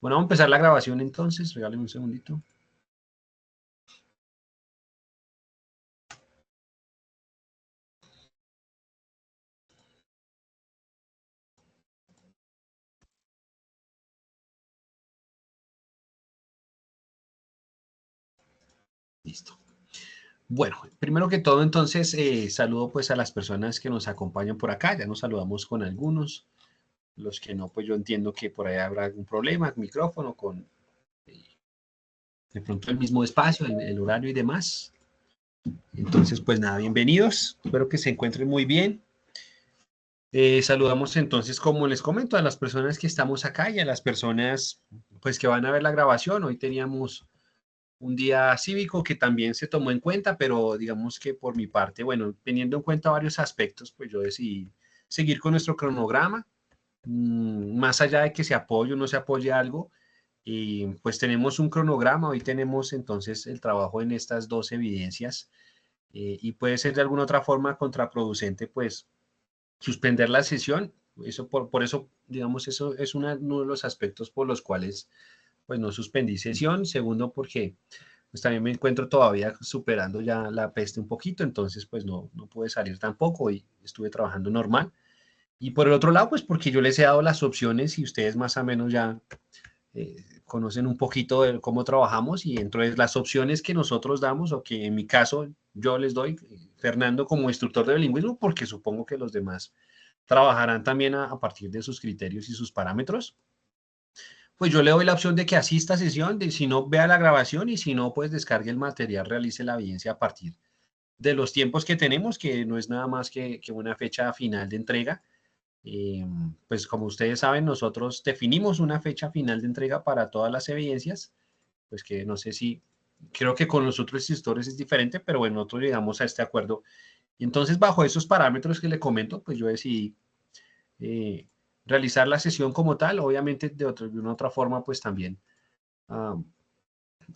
Bueno, vamos a empezar la grabación entonces. Regálenme un segundito. Listo. Bueno, primero que todo, entonces, saludo pues a las personas que nos acompañan por acá. Ya nos saludamos con algunos. Los que no, pues yo entiendo que por ahí habrá algún problema, micrófono, con de pronto el mismo espacio, el horario y demás. Entonces, pues nada, bienvenidos. Espero que se encuentren muy bien. Saludamos entonces, como les comento, a las personas que estamos acá y a las personas pues que van a ver la grabación. Hoy teníamos un día cívico que también se tomó en cuenta, pero digamos que por mi parte, bueno, teniendo en cuenta varios aspectos, pues yo decidí seguir con nuestro cronograma, más allá de que se apoye o no se apoye algo, y pues tenemos un cronograma, hoy tenemos entonces el trabajo en estas dos evidencias, y puede ser de alguna otra forma contraproducente, pues suspender la sesión, eso por eso, digamos, eso es uno de los aspectos por los cuales pues no suspendí sesión, segundo porque pues también me encuentro todavía superando ya la peste un poquito, entonces pues no pude salir tampoco y estuve trabajando normal. Y por el otro lado, pues porque yo les he dado las opciones y ustedes más o menos ya conocen un poquito de cómo trabajamos y entre las opciones que nosotros damos o que en mi caso yo les doy, Fernando como instructor de bilingüismo, porque supongo que los demás trabajarán también a partir de sus criterios y sus parámetros, pues yo le doy la opción de que asista a sesión, de si no vea la grabación y si no, pues descargue el material, realice la evidencia a partir de los tiempos que tenemos, que no es nada más que una fecha final de entrega. Pues como ustedes saben, nosotros definimos una fecha final de entrega para todas las evidencias, pues que no sé si, creo que con los otros instructores es diferente, pero bueno, nosotros llegamos a este acuerdo. Y entonces, bajo esos parámetros que le comento, pues yo decidí eh, realizar la sesión como tal, obviamente de una otra forma, pues también uh,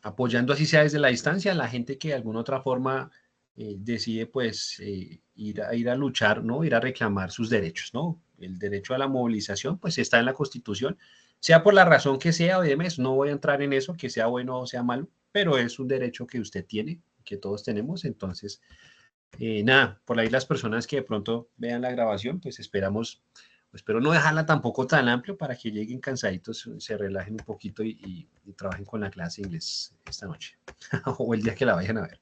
apoyando así sea desde la distancia, la gente que de alguna otra forma decide pues ir a luchar, ¿no? Ir a reclamar sus derechos, ¿no? El derecho a la movilización pues está en la Constitución, sea por la razón que sea o demás, no voy a entrar en eso, que sea bueno o sea malo, pero es un derecho que usted tiene, que todos tenemos, entonces, nada, por ahí las personas que de pronto vean la grabación, pues esperamos, espero no dejarla tampoco tan amplio para que lleguen cansaditos, se relajen un poquito y trabajen con la clase de inglés esta noche o el día que la vayan a ver.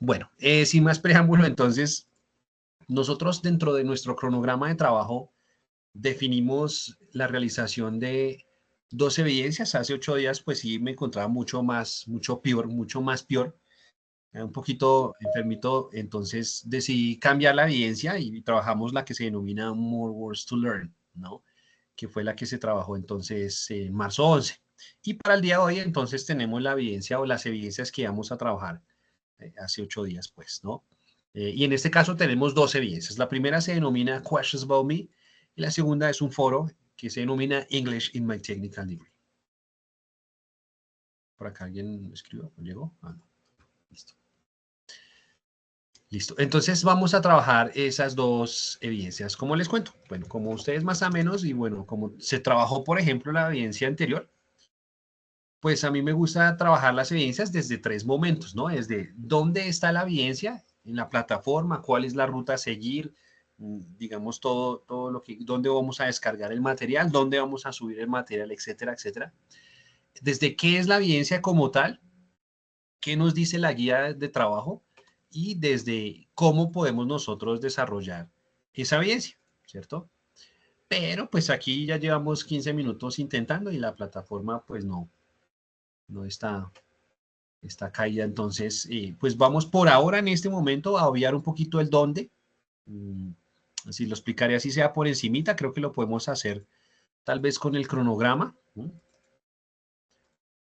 Bueno, sin más preámbulo, entonces, nosotros dentro de nuestro cronograma de trabajo definimos la realización de dos evidencias. Hace 8 días, pues sí, me encontraba mucho peor, mucho más peor, un poquito enfermito, entonces decidí cambiar la evidencia y trabajamos la que se denomina More Words to Learn, ¿no? Que fue la que se trabajó entonces en marzo 11. Y para el día de hoy entonces tenemos la evidencia o las evidencias que vamos a trabajar hace 8 días, pues, ¿no? Y en este caso tenemos dos evidencias. La primera se denomina Questions About Me y la segunda es un foro que se denomina English in My Technical Degree. Por acá alguien escribió, ¿llegó? Ah, no. Listo. Listo. Entonces vamos a trabajar esas dos evidencias. ¿Cómo les cuento? Bueno, como ustedes más o menos, y bueno, como se trabajó, por ejemplo, la evidencia anterior, pues a mí me gusta trabajar las evidencias desde tres momentos, ¿no? Desde dónde está la evidencia en la plataforma, cuál es la ruta a seguir, digamos, todo lo que, dónde vamos a descargar el material, dónde vamos a subir el material, etcétera, etcétera. Desde qué es la evidencia como tal, qué nos dice la guía de trabajo y desde cómo podemos nosotros desarrollar esa evidencia, ¿cierto? Pero pues aquí ya llevamos 15 minutos intentando y la plataforma pues no está caída. Entonces, pues vamos por ahora en este momento a obviar un poquito el dónde. Mm, Si lo explicaré así sea por encimita, creo que lo podemos hacer tal vez con el cronograma.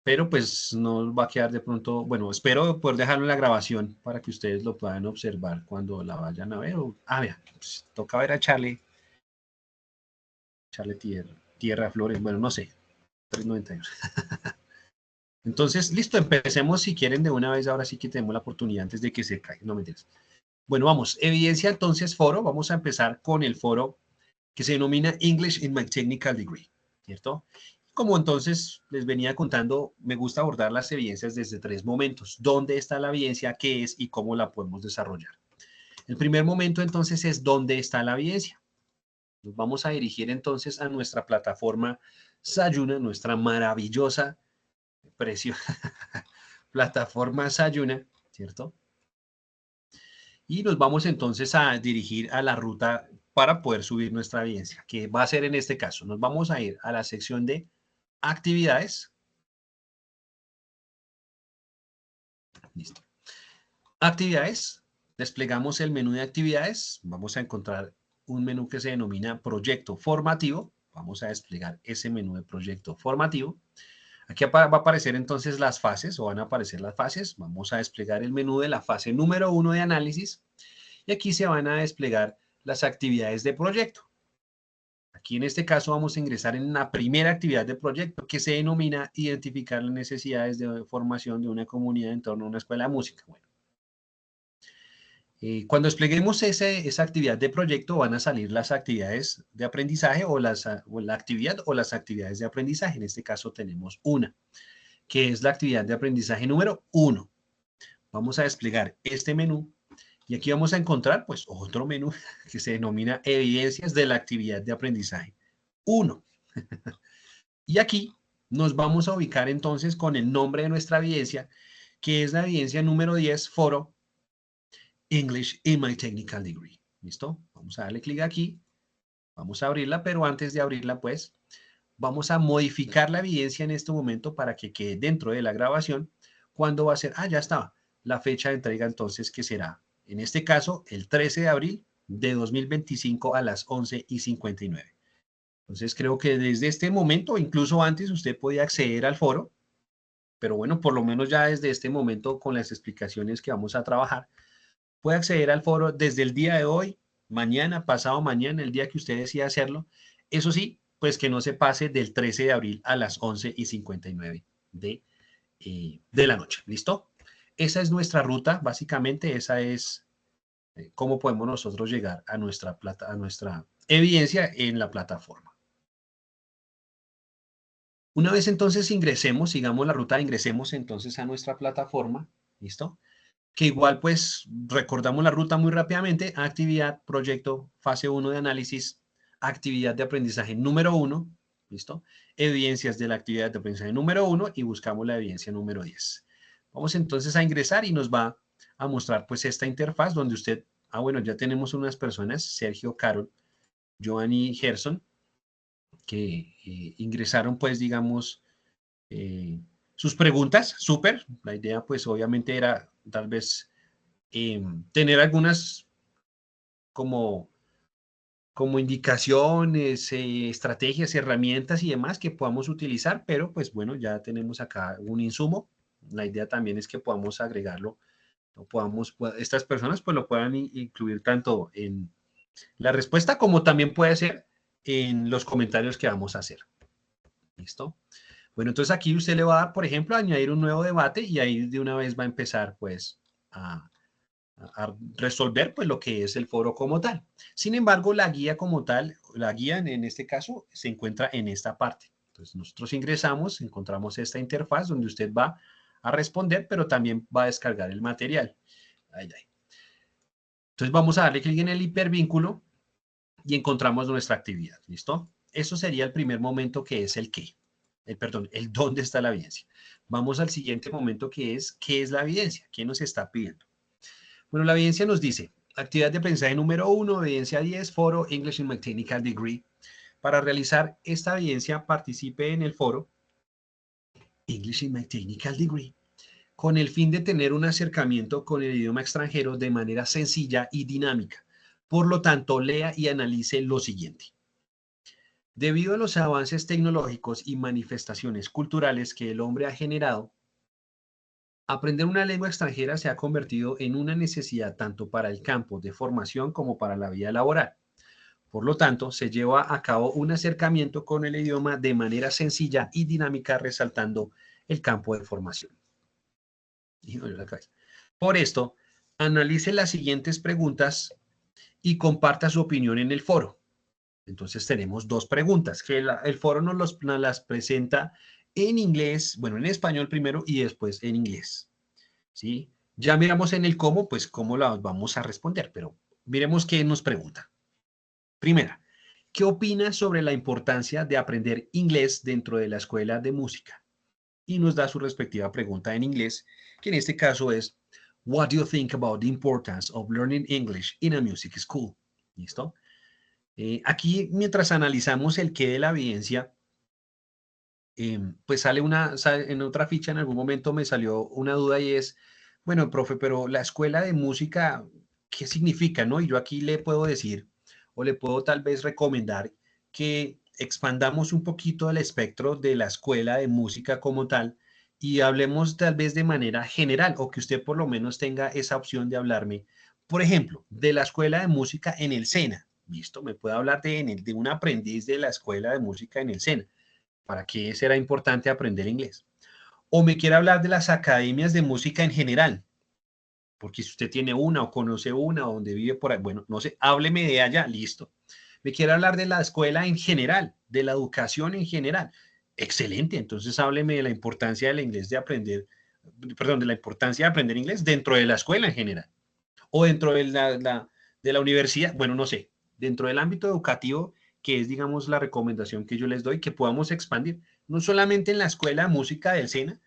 Pero pues no va a quedar de pronto, bueno, espero poder dejarlo en la grabación para que ustedes lo puedan observar cuando la vayan a ver. Vea, pues, toca ver a Charlie tierra, Flores, bueno, no sé, 391. Entonces, listo, empecemos si quieren de una vez, ahora sí que tenemos la oportunidad antes de que se caiga, no me entiendes. Bueno, vamos, evidencia entonces foro, vamos a empezar con el foro que se denomina English in My Technical Degree, ¿cierto? Como entonces les venía contando, me gusta abordar las evidencias desde tres momentos. ¿Dónde está la evidencia? ¿Qué es? ¿Y cómo la podemos desarrollar? El primer momento entonces es ¿dónde está la evidencia? Nos vamos a dirigir entonces a nuestra plataforma Sayuna, nuestra maravillosa, preciosa plataforma Sayuna, ¿cierto? Y nos vamos entonces a dirigir a la ruta para poder subir nuestra evidencia, que va a ser en este caso. Nos vamos a ir a la sección de actividades. Listo. Actividades. Desplegamos el menú de actividades. Vamos a encontrar un menú que se denomina proyecto formativo. Vamos a desplegar ese menú de proyecto formativo. Aquí va a aparecer entonces las fases o van a aparecer las fases. Vamos a desplegar el menú de la fase número 1 de análisis y aquí se van a desplegar las actividades de proyecto. Aquí en este caso vamos a ingresar en la primera actividad de proyecto que se denomina identificar las necesidades de formación de una comunidad en torno a una escuela de música. Bueno, cuando despleguemos esa actividad de proyecto van a salir las actividades de aprendizaje o la actividad o las actividades de aprendizaje. En este caso tenemos una, que es la actividad de aprendizaje número 1. Vamos a desplegar este menú y aquí vamos a encontrar pues otro menú que se denomina evidencias de la actividad de aprendizaje 1. Y aquí nos vamos a ubicar entonces con el nombre de nuestra evidencia, que es la evidencia número 10, foro English in my technical degree. ¿Listo? Vamos a darle clic aquí, vamos a abrirla, pero antes de abrirla pues vamos a modificar la evidencia en este momento para que quede dentro de la grabación. ¿Cuándo va a ser? Ah, ya estaba. La fecha de entrega entonces que será, en este caso, el 13 de abril de 2025 a las 11:59. Entonces creo que desde este momento, incluso antes, usted podía acceder al foro, pero bueno, por lo menos ya desde este momento con las explicaciones que vamos a trabajar, puede acceder al foro desde el día de hoy, mañana, pasado mañana, el día que usted decida hacerlo. Eso sí, pues que no se pase del 13 de abril a las 11:59 de la noche. ¿Listo? Esa es nuestra ruta, básicamente, esa es cómo podemos nosotros llegar a a nuestra evidencia en la plataforma. Una vez entonces ingresemos, sigamos la ruta, ingresemos entonces a nuestra plataforma, ¿listo? Que igual pues recordamos la ruta muy rápidamente, actividad, proyecto, fase 1 de análisis, actividad de aprendizaje número 1, ¿listo? Evidencias de la actividad de aprendizaje número 1 y buscamos la evidencia número 10. Vamos entonces a ingresar y nos va a mostrar pues esta interfaz donde usted, bueno, ya tenemos unas personas, Sergio, Carol, Giovanni, Gerson, que ingresaron pues digamos sus preguntas, súper. La idea pues obviamente era tal vez tener algunas como, como indicaciones, estrategias, herramientas y demás que podamos utilizar, pero pues bueno, ya tenemos acá un insumo. La idea también es que podamos agregarlo, o estas personas pues lo puedan incluir tanto en la respuesta como también puede ser en los comentarios que vamos a hacer. ¿Listo? Bueno, entonces aquí usted le va a dar, por ejemplo, añadir un nuevo debate y ahí de una vez va a empezar pues a resolver pues lo que es el foro como tal. Sin embargo, la guía como tal, la guía en este caso se encuentra en esta parte. Entonces nosotros ingresamos, encontramos esta interfaz donde usted va a responder, pero también va a descargar el material. Ahí, ahí. Entonces vamos a darle clic en el hipervínculo y encontramos nuestra actividad. ¿Listo? Eso sería el primer momento que es el qué. Perdón, el dónde está la evidencia. Vamos al siguiente momento que es qué es la evidencia, qué nos está pidiendo. Bueno, la evidencia nos dice, actividad de aprendizaje número 1, evidencia 10, foro English in my technical degree. Para realizar esta evidencia, participe en el foro English in my technical degree con el fin de tener un acercamiento con el idioma extranjero de manera sencilla y dinámica. Por lo tanto, lea y analice lo siguiente. Debido a los avances tecnológicos y manifestaciones culturales que el hombre ha generado, aprender una lengua extranjera se ha convertido en una necesidad tanto para el campo de formación como para la vida laboral. Por lo tanto, se lleva a cabo un acercamiento con el idioma de manera sencilla y dinámica, resaltando el campo de formación. Por esto, analice las siguientes preguntas y comparta su opinión en el foro. Entonces tenemos dos preguntas, que el foro nos las presenta en inglés, bueno, en español primero y después en inglés, ¿sí? Ya miramos en el cómo, pues cómo la vamos a responder, pero miremos qué nos pregunta. Primera, ¿qué opinas sobre la importancia de aprender inglés dentro de la escuela de música? Y nos da su respectiva pregunta en inglés, que en este caso es, What do you think about the importance of learning English in a music school? ¿Listo? Aquí, mientras analizamos el qué de la evidencia, pues en otra ficha en algún momento me salió una duda y es, bueno, profe, pero la escuela de música, ¿qué significa, no? Y yo aquí le puedo decir, o le puedo tal vez recomendar que expandamos un poquito el espectro de la escuela de música como tal y hablemos tal vez de manera general, o que usted por lo menos tenga esa opción de hablarme, por ejemplo, de la escuela de música en el SENA. ¿Listo? Me puede hablar de un aprendiz de la escuela de música en el SENA. ¿Para qué será importante aprender inglés? O me quiere hablar de las academias de música en general, porque si usted tiene una o conoce una o donde vive por ahí, bueno, no sé, hábleme de allá, listo. Me quiere hablar de la escuela en general, de la educación en general. Excelente, entonces hábleme de la importancia del inglés de aprender, perdón, de la importancia de aprender inglés dentro de la escuela en general o dentro de la universidad, bueno, no sé, dentro del ámbito educativo, que es, digamos, la recomendación que yo les doy, que podamos expandir, no solamente en la escuela de música del SENA,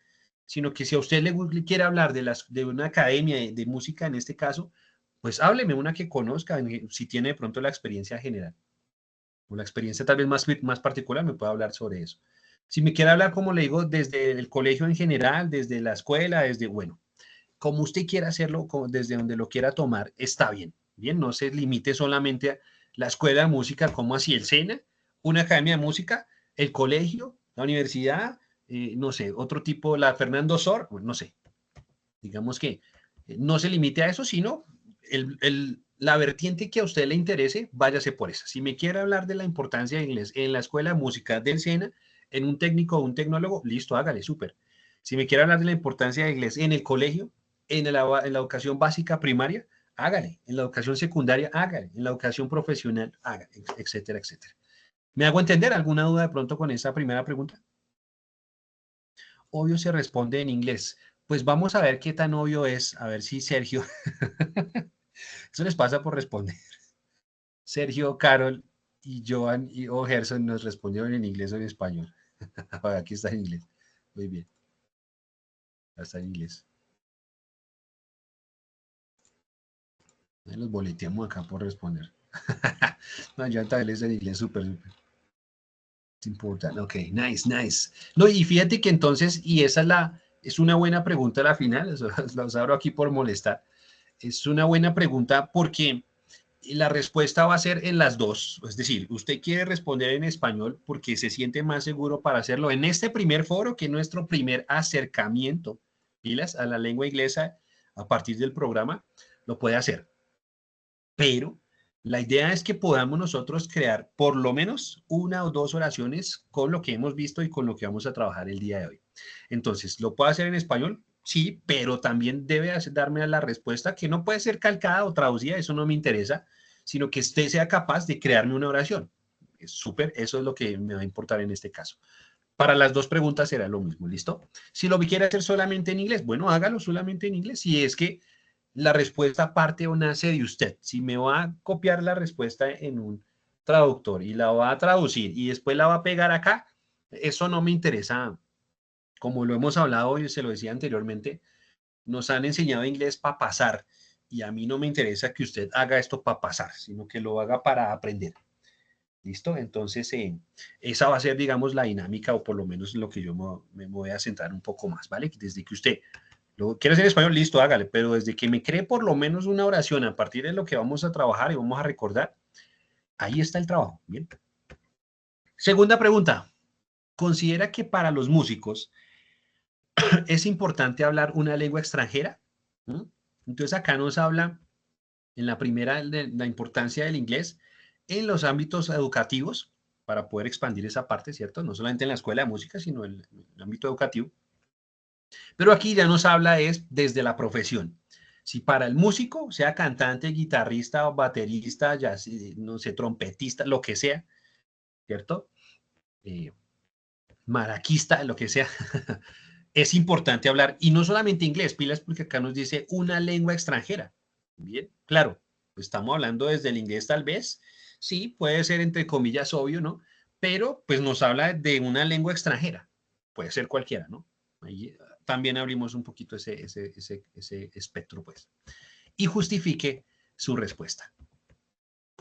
sino que si a usted le quiere hablar de una academia de música en este caso, pues hábleme una que conozca, si tiene de pronto la experiencia general, o la experiencia tal vez más particular, me puede hablar sobre eso. Si me quiere hablar, como le digo, desde el colegio en general, desde la escuela, desde, bueno, como usted quiera hacerlo, desde donde lo quiera tomar, está bien. Bien, no se limite solamente a la escuela de música, como así el SENA, una academia de música, el colegio, la universidad, no sé, otro tipo, la Fernando Sor, no sé, digamos que no se limite a eso, sino la vertiente que a usted le interese, váyase por esa. Si me quiere hablar de la importancia de inglés en la escuela de música del SENA, en un técnico o un tecnólogo, listo, hágale, súper. Si me quiere hablar de la importancia de inglés en el colegio, en la educación básica primaria, hágale. En la educación secundaria, hágale. En la educación profesional, hágale, etcétera, etcétera. ¿Me hago entender alguna duda de pronto con esa primera pregunta? Obvio se responde en inglés. Pues vamos a ver qué tan obvio es. A ver si Sergio, eso les pasa por responder. Sergio, Carol y Joan o Gerson nos respondieron en inglés o en español. Aquí está en inglés. Muy bien, está en inglés. Ahí los boleteamos acá por responder. No, ya tal vez en inglés súper, súper. Es importante. Ok, nice, nice. No, y fíjate que entonces, y esa es una buena pregunta a la final, eso, los abro aquí por molestar. Es una buena pregunta porque la respuesta va a ser en las dos. Es decir, usted quiere responder en español porque se siente más seguro para hacerlo en este primer foro, que es nuestro primer acercamiento, pilas, a la lengua inglesa a partir del programa, lo puede hacer. Pero la idea es que podamos nosotros crear por lo menos una o dos oraciones con lo que hemos visto y con lo que vamos a trabajar el día de hoy. Entonces, ¿lo puedo hacer en español? Sí, pero también debe darme la respuesta que no puede ser calcada o traducida, eso no me interesa, sino que usted sea capaz de crearme una oración. Es súper, eso es lo que me va a importar en este caso. Para las dos preguntas será lo mismo, ¿listo? Si lo quiere hacer solamente en inglés, bueno, hágalo solamente en inglés. Si es que la respuesta parte o nace de usted. Si me va a copiar la respuesta en un traductor y la va a traducir y después la va a pegar acá, eso no me interesa. Como lo hemos hablado y se lo decía anteriormente, nos han enseñado inglés para pasar y a mí no me interesa que usted haga esto para pasar, sino que lo haga para aprender. ¿Listo? Entonces, esa va a ser, digamos, la dinámica o por lo menos lo que yo me voy a centrar un poco más, ¿vale? Desde que usted lo quiere hacer en español, listo, hágale, pero desde que me cree por lo menos una oración a partir de lo que vamos a trabajar y vamos a recordar, ahí está el trabajo. Bien. Segunda pregunta. ¿Considera que para los músicos es importante hablar una lengua extranjera? ¿Mm? Entonces acá nos habla en la primera de la importancia del inglés en los ámbitos educativos para poder expandir esa parte, ¿cierto? No solamente en la escuela de música, sino en el ámbito educativo. Pero aquí ya nos habla es desde la profesión. Si para el músico, sea cantante, guitarrista, baterista, ya no sé, trompetista, lo que sea, ¿cierto? Eh, maraquista, lo que sea, es importante hablar, y no solamente inglés, pilas, porque acá nos dice una lengua extranjera. Bien, claro, estamos hablando desde el inglés tal vez, sí, puede ser entre comillas obvio, ¿no? Pero pues nos habla de una lengua extranjera, puede ser cualquiera, ¿no? Ahí también abrimos un poquito ese espectro, pues. Y justifique su respuesta.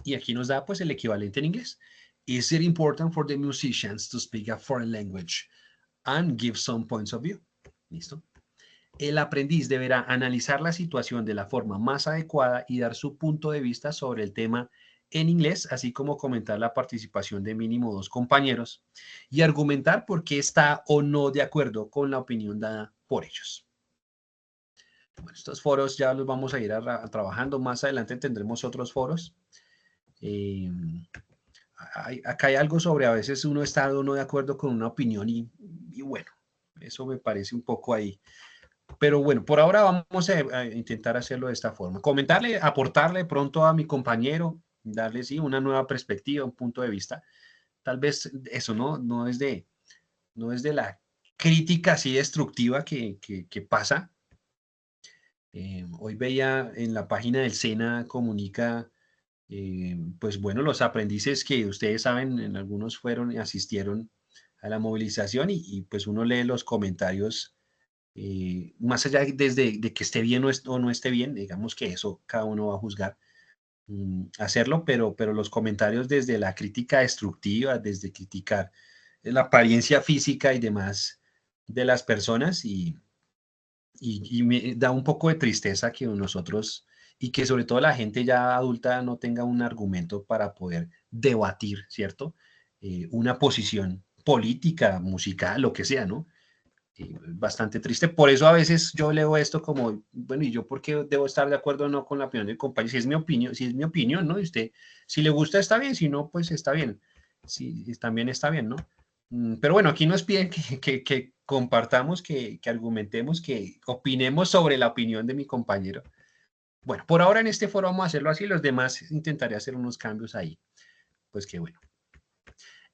Y aquí nos da pues el equivalente en inglés. Is it important for the musicians to speak a foreign language and give some points of view? ¿Listo? El aprendiz deberá analizar la situación de la forma más adecuada y dar su punto de vista sobre el tema en inglés, así como comentar la participación de mínimo 2 compañeros y argumentar por qué está o no de acuerdo con la opinión dada por ellos. Bueno, estos foros ya los vamos a ir trabajando. Más adelante tendremos otros foros. Eh, acá hay algo sobre a veces uno está o no de acuerdo con una opinión y bueno, eso me parece un poco ahí. Pero bueno, por ahora vamos a intentar hacerlo de esta forma. Comentarle, aportarle pronto a mi compañero, darle sí, una nueva perspectiva, un punto de vista. Tal vez eso no es de la crítica así destructiva que pasa. Hoy veía en la página del SENA Comunica, pues bueno, los aprendices que ustedes saben, en algunos fueron y asistieron a la movilización y pues uno lee los comentarios más allá de que esté bien o no esté bien, digamos que eso cada uno va a juzgar hacerlo, pero los comentarios desde la crítica destructiva, desde criticar la apariencia física y demás de las personas y me da un poco de tristeza que nosotros y que sobre todo la gente ya adulta no tenga un argumento para poder debatir, ¿cierto? Una posición política, musical, lo que sea, ¿no? Bastante triste. Por eso a veces yo leo esto como, bueno, ¿y yo por qué debo estar de acuerdo o no con la opinión del compañero? Si es mi opinión, ¿no? Y usted, si le gusta, está bien, si no, pues está bien. Si también está bien, ¿no? Pero bueno, aquí nos piden que compartamos, que argumentemos, que opinemos sobre la opinión de mi compañero. Bueno, por ahora en este foro vamos a hacerlo así, los demás intentaré hacer unos cambios ahí. Pues que bueno.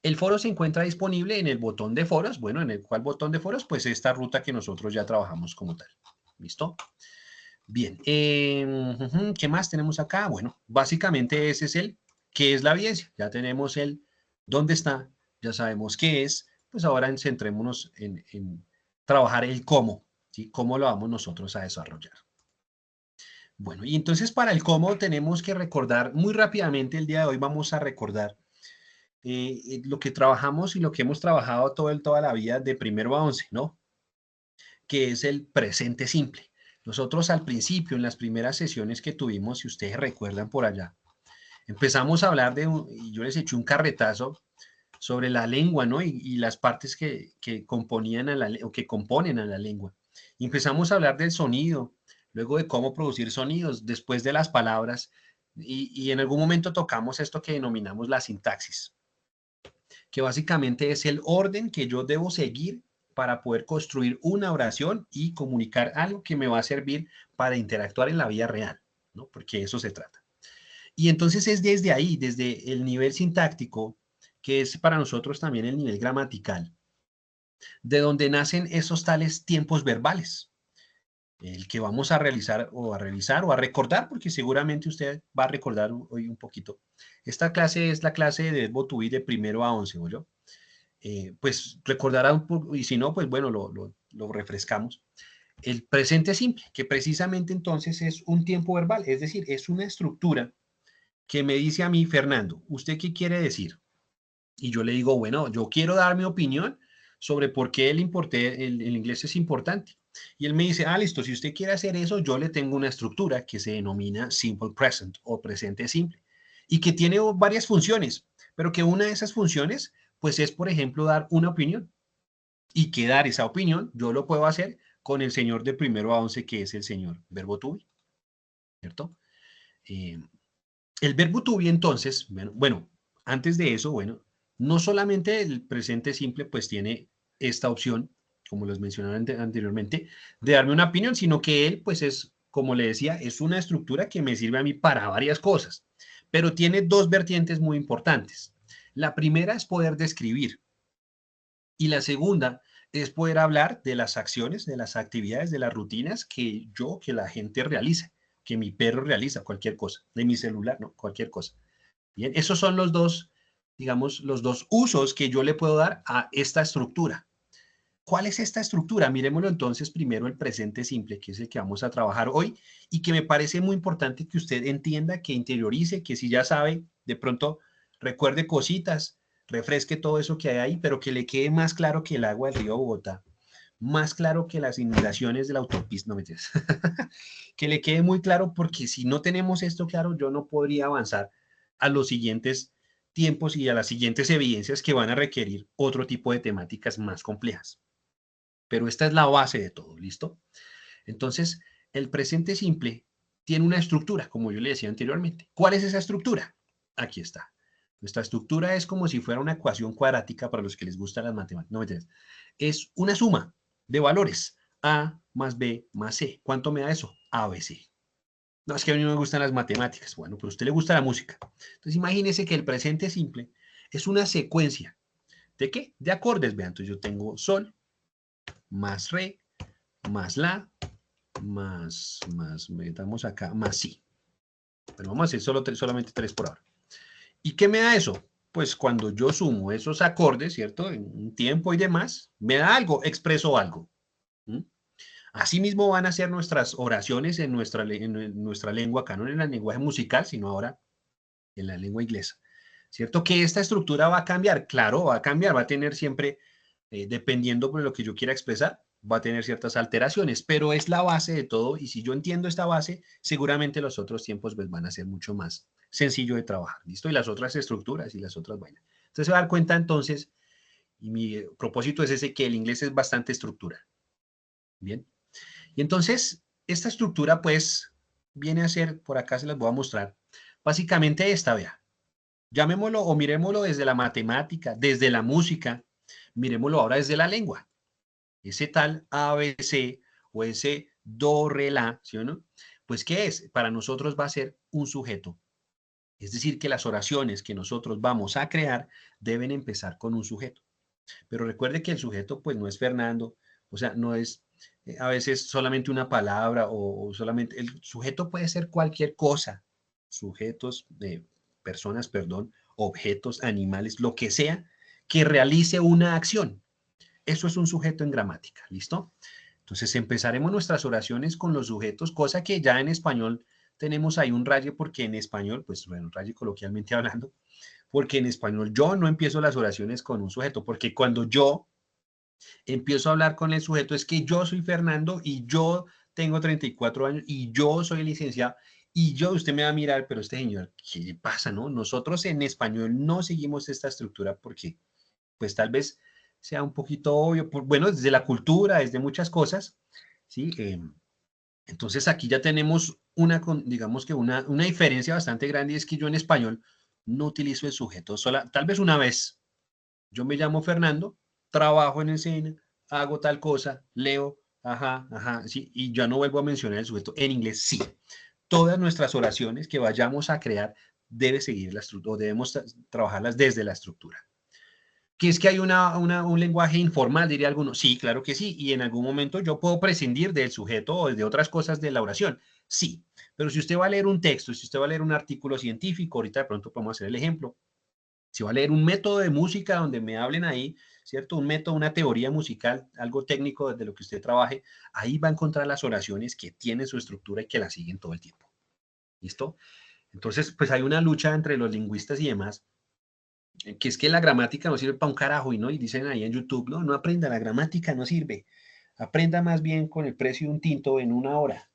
El foro se encuentra disponible en el botón de foros. Bueno, ¿en el cual botón de foros? Pues esta ruta que nosotros ya trabajamos como tal. ¿Listo? Bien. ¿Qué más tenemos acá? Bueno, básicamente ese es el qué es la evidencia. Ya tenemos el dónde está, ya sabemos qué es. Pues ahora centrémonos en trabajar el cómo, ¿sí? ¿Cómo lo vamos nosotros a desarrollar? Bueno, y entonces para el cómo tenemos que recordar muy rápidamente el día de hoy vamos a recordar lo que trabajamos y lo que hemos trabajado toda la vida de primero a 11, ¿no? Que es el presente simple. Nosotros al principio, en las primeras sesiones que tuvimos, si ustedes recuerdan por allá, empezamos a hablar y yo les eché un carretazo sobre la lengua, ¿no? Y las partes que componían o que componen a la lengua. Y empezamos a hablar del sonido, luego de cómo producir sonidos, después de las palabras, y en algún momento tocamos esto que denominamos la sintaxis, que básicamente es el orden que yo debo seguir para poder construir una oración y comunicar algo que me va a servir para interactuar en la vida real, ¿no? Porque eso se trata. Y entonces es desde ahí, desde el nivel sintáctico, que es para nosotros también el nivel gramatical, de donde nacen esos tales tiempos verbales, el que vamos a realizar o a revisar o a recordar, porque seguramente usted va a recordar hoy un poquito. Esta clase es la clase de verbo to be de primero a 11, ¿o yo? Pues recordará un poco, y si no, pues bueno, lo refrescamos. El presente simple, que precisamente entonces es un tiempo verbal, es decir, es una estructura que me dice a mí, Fernando, ¿usted qué quiere decir? Y yo le digo, bueno, yo quiero dar mi opinión sobre por qué el inglés es importante. Y él me dice, ah, listo, si usted quiere hacer eso, yo le tengo una estructura que se denomina simple present o presente simple y que tiene varias funciones, pero que una de esas funciones, pues es, por ejemplo, dar una opinión y que dar esa opinión yo lo puedo hacer con el señor de primero a 11, que es el señor verbo to be, ¿cierto? Eh, el verbo to be, entonces, bueno, antes de eso, bueno, no solamente el presente simple, pues tiene esta opción, como les mencionaba anteriormente, de darme una opinión, sino que él, pues es como le decía, es una estructura que me sirve a mí para varias cosas, pero tiene dos vertientes muy importantes. La primera es poder describir y la segunda es poder hablar de las acciones, de las actividades, de las rutinas que la gente realiza, que mi perro realiza, cualquier cosa, de mi celular, no, cualquier cosa. Bien, esos son los dos, digamos, los dos usos que yo le puedo dar a esta estructura. ¿Cuál es esta estructura? Miremoslo entonces primero el presente simple, que es el que vamos a trabajar hoy y que me parece muy importante que usted entienda, que interiorice, que si ya sabe, de pronto recuerde cositas, refresque todo eso que hay ahí, pero que le quede más claro que el agua del río Bogotá, más claro que las inundaciones de la autopista, no me entiendes, que le quede muy claro porque si no tenemos esto claro, yo no podría avanzar a los siguientes tiempos y a las siguientes evidencias que van a requerir otro tipo de temáticas más complejas. Pero esta es la base de todo, ¿listo? Entonces, el presente simple tiene una estructura, como yo le decía anteriormente. ¿Cuál es esa estructura? Aquí está. Nuestra estructura es como si fuera una ecuación cuadrática para los que les gustan las matemáticas. No me entiendes. Es una suma de valores. A más B más C. ¿Cuánto me da eso? A, B, C. No, es que a mí no me gustan las matemáticas. Bueno, pero a usted le gusta la música. Entonces, imagínese que el presente simple es una secuencia. ¿De qué? De acordes. Vean, entonces yo tengo sol, más re, más la, metamos acá, más si. Pero vamos a hacer solamente tres por ahora. ¿Y qué me da eso? Pues cuando yo sumo esos acordes, ¿cierto? En un tiempo y demás, me da algo, expreso algo. ¿Mm? Asimismo van a ser nuestras oraciones en nuestra lengua, acá no en el lenguaje musical, sino ahora en la lengua inglesa. ¿Cierto? Que esta estructura va a cambiar, claro, va a cambiar, va a tener siempre, dependiendo de lo que yo quiera expresar, va a tener ciertas alteraciones, pero es la base de todo y si yo entiendo esta base, seguramente los otros tiempos pues, van a ser mucho más sencillo de trabajar, ¿listo? Y las otras estructuras y las otras vainas. Entonces se va a dar cuenta entonces, y mi propósito es ese, que el inglés es bastante estructura, ¿bien? Y entonces, esta estructura pues viene a ser, por acá se las voy a mostrar, básicamente esta, vea. Llamémoslo o miremoslo desde la matemática, desde la música, miremoslo ahora desde la lengua. Ese tal ABC o ese do, re, la, ¿sí o no? Pues, ¿qué es? Para nosotros va a ser un sujeto. Es decir, que las oraciones que nosotros vamos a crear deben empezar con un sujeto. Pero recuerde que el sujeto, pues, no es Fernando, o sea, no es a veces solamente una palabra o solamente, el sujeto puede ser cualquier cosa, sujetos, personas, perdón, objetos, animales, lo que sea, que realice una acción. Eso es un sujeto en gramática, ¿listo? Entonces empezaremos nuestras oraciones con los sujetos, cosa que ya en español tenemos ahí un raye, porque en español, pues bueno, un raye coloquialmente hablando, porque en español yo no empiezo las oraciones con un sujeto, porque cuando yo empiezo a hablar con el sujeto es que yo soy Fernando y yo tengo 34 años y yo soy licenciado y yo, usted me va a mirar, pero este señor, ¿qué le pasa, no? Nosotros en español no seguimos esta estructura porque, pues tal vez sea un poquito obvio, bueno, desde la cultura, desde muchas cosas, ¿sí? Entonces aquí ya tenemos digamos que una diferencia bastante grande y es que yo en español no utilizo el sujeto sola, tal vez una vez, yo me llamo Fernando, trabajo en escena, hago tal cosa, leo, ajá, ajá, sí, y ya no vuelvo a mencionar el sujeto. En inglés, sí. Todas nuestras oraciones que vayamos a crear debe seguir la estructura, o debemos trabajarlas desde la estructura. ¿Que es que hay un lenguaje informal, diría alguno? Sí, claro que sí, y en algún momento yo puedo prescindir del sujeto o de otras cosas de la oración, sí, pero si usted va a leer un texto, si usted va a leer un artículo científico, ahorita de pronto podemos hacer el ejemplo, si va a leer un método de música donde me hablen ahí, ¿cierto? Un método, una teoría musical, algo técnico desde lo que usted trabaje, ahí va a encontrar las oraciones que tienen su estructura y que la siguen todo el tiempo. ¿Listo? Entonces, pues hay una lucha entre los lingüistas y demás, que es que la gramática no sirve para un carajo, y no, y dicen ahí en YouTube, no, no aprenda, la gramática no sirve. Aprenda más bien con el precio de un tinto en una hora.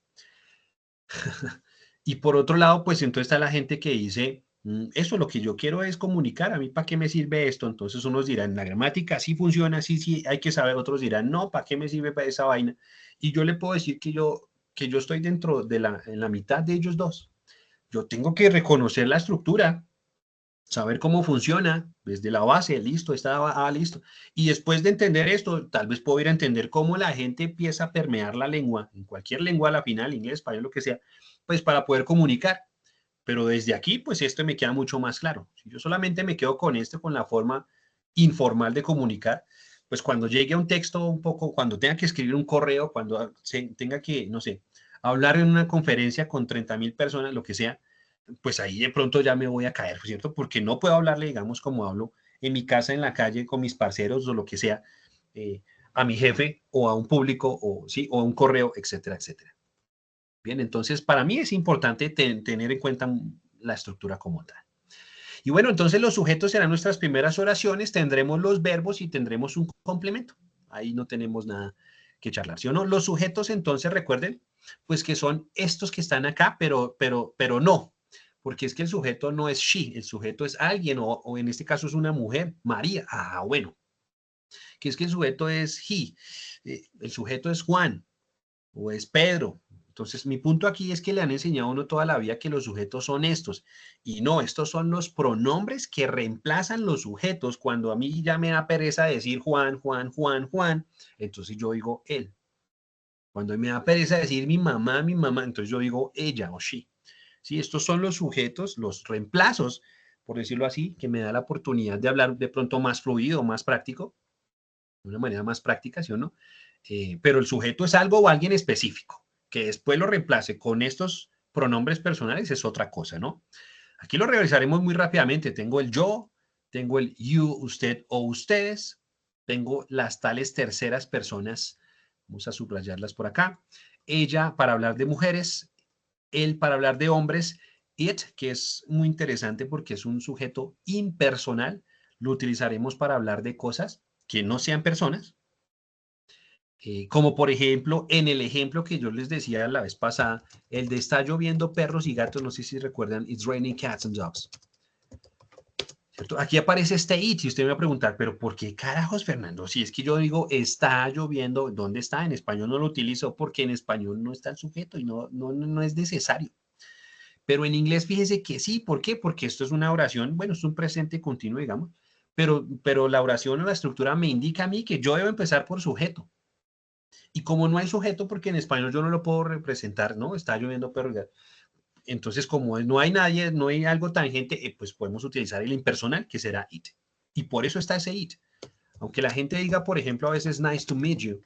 Y por otro lado, pues entonces está la gente que dice, eso lo que yo quiero es comunicar, a mí para qué me sirve esto. Entonces unos dirán, la gramática sí funciona, sí, sí, hay que saber. Otros dirán, no, ¿para qué me sirve para esa vaina? Y yo le puedo decir que yo estoy dentro en la mitad de ellos dos. Yo tengo que reconocer la estructura, saber cómo funciona desde la base, listo, está listo. Y después de entender esto, tal vez puedo ir a entender cómo la gente empieza a permear la lengua, en cualquier lengua a la final, inglés, español, lo que sea, pues para poder comunicar. Pero desde aquí, pues esto me queda mucho más claro. Si yo solamente me quedo con esto, con la forma informal de comunicar, pues cuando llegue a un texto un poco, cuando tenga que escribir un correo, cuando tenga que, no sé, hablar en una conferencia con 30.000 personas, lo que sea, pues ahí de pronto ya me voy a caer, ¿cierto? Porque no puedo hablarle, digamos, como hablo en mi casa, en la calle, con mis parceros o lo que sea, a mi jefe o a un público o, ¿sí? O a un correo, etcétera, etcétera. Bien, entonces para mí es importante tener en cuenta la estructura como tal. Y bueno, entonces los sujetos serán nuestras primeras oraciones, tendremos los verbos y tendremos un complemento. Ahí no tenemos nada que charlar, ¿sí o no? Los sujetos, entonces, recuerden, pues que son estos que están acá, pero no, porque es que el sujeto no es she, el sujeto es alguien, o en este caso es una mujer, María. Ah, bueno, que es que el sujeto es he, el sujeto es Juan, o es Pedro. Entonces, mi punto aquí es que le han enseñado a uno toda la vida que los sujetos son estos. Y no, estos son los pronombres que reemplazan los sujetos. Cuando a mí ya me da pereza decir Juan, Juan, Juan, Juan, entonces yo digo él. Cuando me da pereza decir mi mamá, entonces yo digo ella o she. Sí, estos son los sujetos, los reemplazos, por decirlo así, que me da la oportunidad de hablar de pronto más fluido, más práctico, de una manera más práctica, ¿sí o no? Pero el sujeto es algo o alguien específico. Que después lo reemplace con estos pronombres personales es otra cosa, ¿no? Aquí lo revisaremos muy rápidamente. Tengo el yo, tengo el you, usted o ustedes, tengo las tales terceras personas, vamos a subrayarlas por acá. Ella para hablar de mujeres, él para hablar de hombres, it, que es muy interesante porque es un sujeto impersonal, lo utilizaremos para hablar de cosas que no sean personas, como por ejemplo, en el ejemplo que yo les decía la vez pasada, el de está lloviendo perros y gatos, no sé si recuerdan, It's raining cats and dogs. ¿Cierto? Aquí aparece este it y usted me va a preguntar, pero ¿por qué carajos, Fernando? Si es que yo digo está lloviendo, ¿dónde está? En español no lo utilizo porque en español no está el sujeto y no es necesario. Pero en inglés fíjese que sí, ¿por qué? Porque esto es una oración, bueno, es un presente continuo, digamos, pero la oración o la estructura me indica a mí que yo debo empezar por sujeto. Y como no hay sujeto, porque en español yo no lo puedo representar, ¿no? Está lloviendo perro. Entonces, como no hay nadie, no hay algo tangente, pues podemos utilizar el impersonal, que será it. Y por eso está ese it. Aunque la gente diga, por ejemplo, a veces nice to meet you,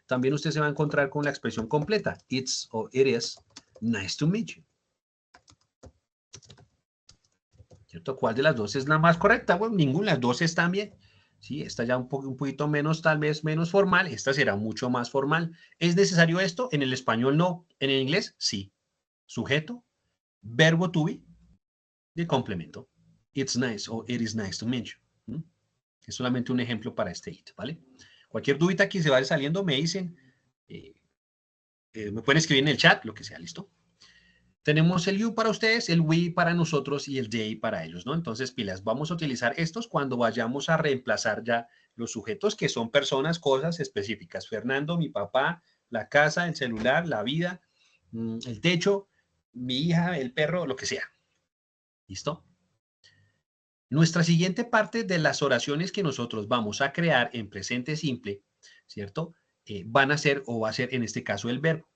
también usted se va a encontrar con la expresión completa. It's o it is nice to meet you. ¿Cierto? ¿Cuál de las dos es la más correcta? Bueno, ninguna, las dos están bien. Sí, esta ya un poquito menos, tal vez menos formal, esta será mucho más formal. ¿Es necesario esto? En el español no, en el inglés sí. Sujeto, verbo to be y complemento. It's nice o it is nice to meet you. ¿Mm? Es solamente un ejemplo para este it, ¿vale? Cualquier dudita que se vaya saliendo me dicen, eh, me pueden escribir en el chat, lo que sea, ¿listo? Tenemos el you para ustedes, el we para nosotros y el they para ellos, ¿no? Entonces, pilas, vamos a utilizar estos cuando vayamos a reemplazar ya los sujetos que son personas, cosas específicas. Fernando, mi papá, la casa, el celular, la vida, el techo, mi hija, el perro, lo que sea. ¿Listo? Nuestra siguiente parte de las oraciones que nosotros vamos a crear en presente simple, ¿cierto? Van a ser o va a ser en este caso el verbo.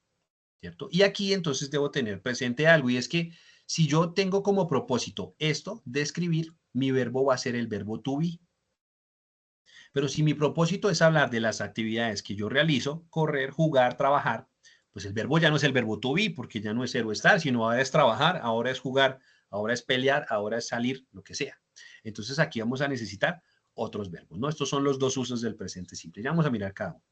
¿Cierto? Y aquí entonces debo tener presente algo y es que si yo tengo como propósito esto de escribir, mi verbo va a ser el verbo to be. Pero si mi propósito es hablar de las actividades que yo realizo, correr, jugar, trabajar, pues el verbo ya no es el verbo to be porque ya no es ser o estar, sino ahora es trabajar, ahora es jugar, ahora es pelear, ahora es salir, lo que sea. Entonces aquí vamos a necesitar otros verbos, ¿no? Estos son los dos usos del presente simple. Ya vamos a mirar cada uno.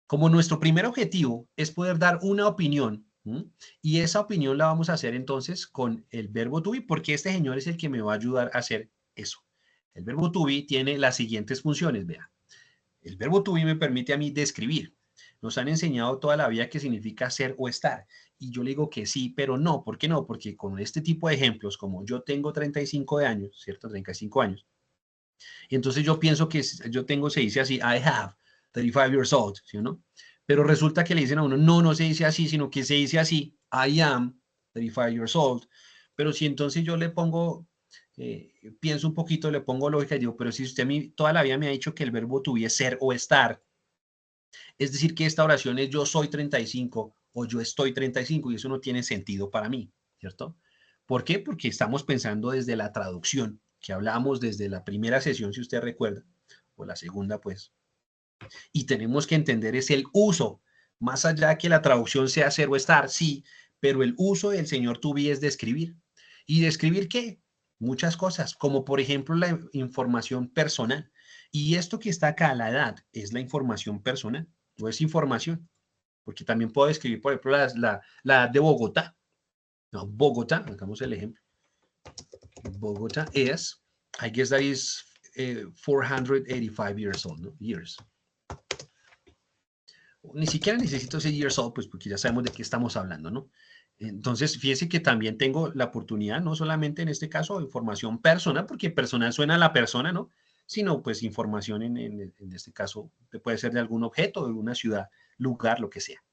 Como nuestro primer objetivo es poder dar una opinión, ¿sí? Y esa opinión la vamos a hacer entonces con el verbo to be, porque este señor es el que me va a ayudar a hacer eso. El verbo to be tiene las siguientes funciones, vea. El verbo to be me permite a mí describir. Nos han enseñado toda la vida que significa ser o estar. Y yo le digo que sí, pero no. ¿Por qué no? Porque con este tipo de ejemplos, como yo tengo 35 de años, ¿cierto? 35 años. Y entonces yo pienso que yo tengo, se dice así, I have 35 years old, ¿sí o no? Pero resulta que le dicen a uno, no, no se dice así, sino que se dice así, I am 35 years old. Pero si entonces yo le pongo, pienso un poquito, le pongo lógica y digo, pero si usted a mí toda la vida me ha dicho que el verbo to be es ser o estar, es decir, que esta oración es yo soy 35 o yo estoy 35 y eso no tiene sentido para mí, ¿cierto? ¿Por qué? Porque estamos pensando desde la traducción, que hablamos desde la primera sesión, si usted recuerda, o la segunda, pues, y tenemos que entender es el uso, más allá de que la traducción sea ser o estar, sí, pero el uso del señor to be es describir. ¿Y describir qué? Muchas cosas, como por ejemplo la información personal. Y esto que está acá, la edad, es la información personal, no es información, porque también puedo describir, por ejemplo, la edad de Bogotá. No, Bogotá, hagamos el ejemplo. Bogotá es, I guess that is 485 years old, ¿no? Years. Ni siquiera necesito ese years old, pues porque ya sabemos de qué estamos hablando, ¿no? Entonces, fíjese que también tengo la oportunidad, no solamente en este caso, información personal, porque personal suena a la persona, ¿no? Sino pues información en este caso puede ser de algún objeto, de una ciudad, lugar, lo que sea,